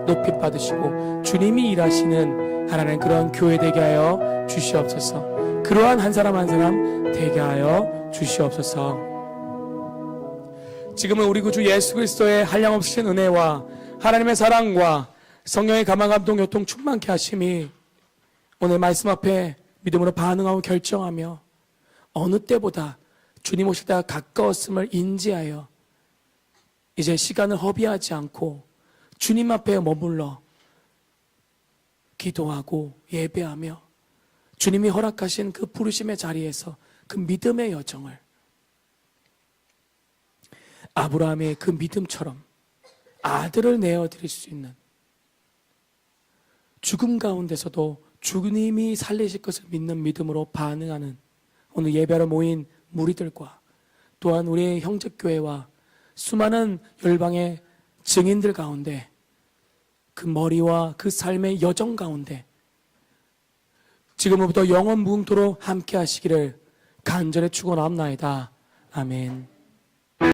높임 받으시고 주님이 일하시는 하나님 그런 교회 되게 하여 주시옵소서. 그러한 한 사람 한 사람 되게 하여 주시옵소서. 지금은 우리 구주 예수 그리스도의 한량없으신 은혜와 하나님의 사랑과 성령의 감화 감동 교통 충만케 하심이 오늘 말씀 앞에 믿음으로 반응하고 결정하며 어느 때보다 주님 오실 때가 가까웠음을 인지하여 이제 시간을 허비하지 않고 주님 앞에 머물러 기도하고 예배하며 주님이 허락하신 그 부르심의 자리에서 그 믿음의 여정을 아브라함의 그 믿음처럼 아들을 내어드릴 수 있는, 죽음 가운데서도 주님이 살리실 것을 믿는 믿음으로 반응하는 오늘 예배로 모인 무리들과 또한 우리의 형제교회와 수많은 열방의 증인들 가운데 그 머리와 그 삶의 여정 가운데 지금부터 영원 무궁토록 함께 하시기를 간절히 축원합나이다. 아멘.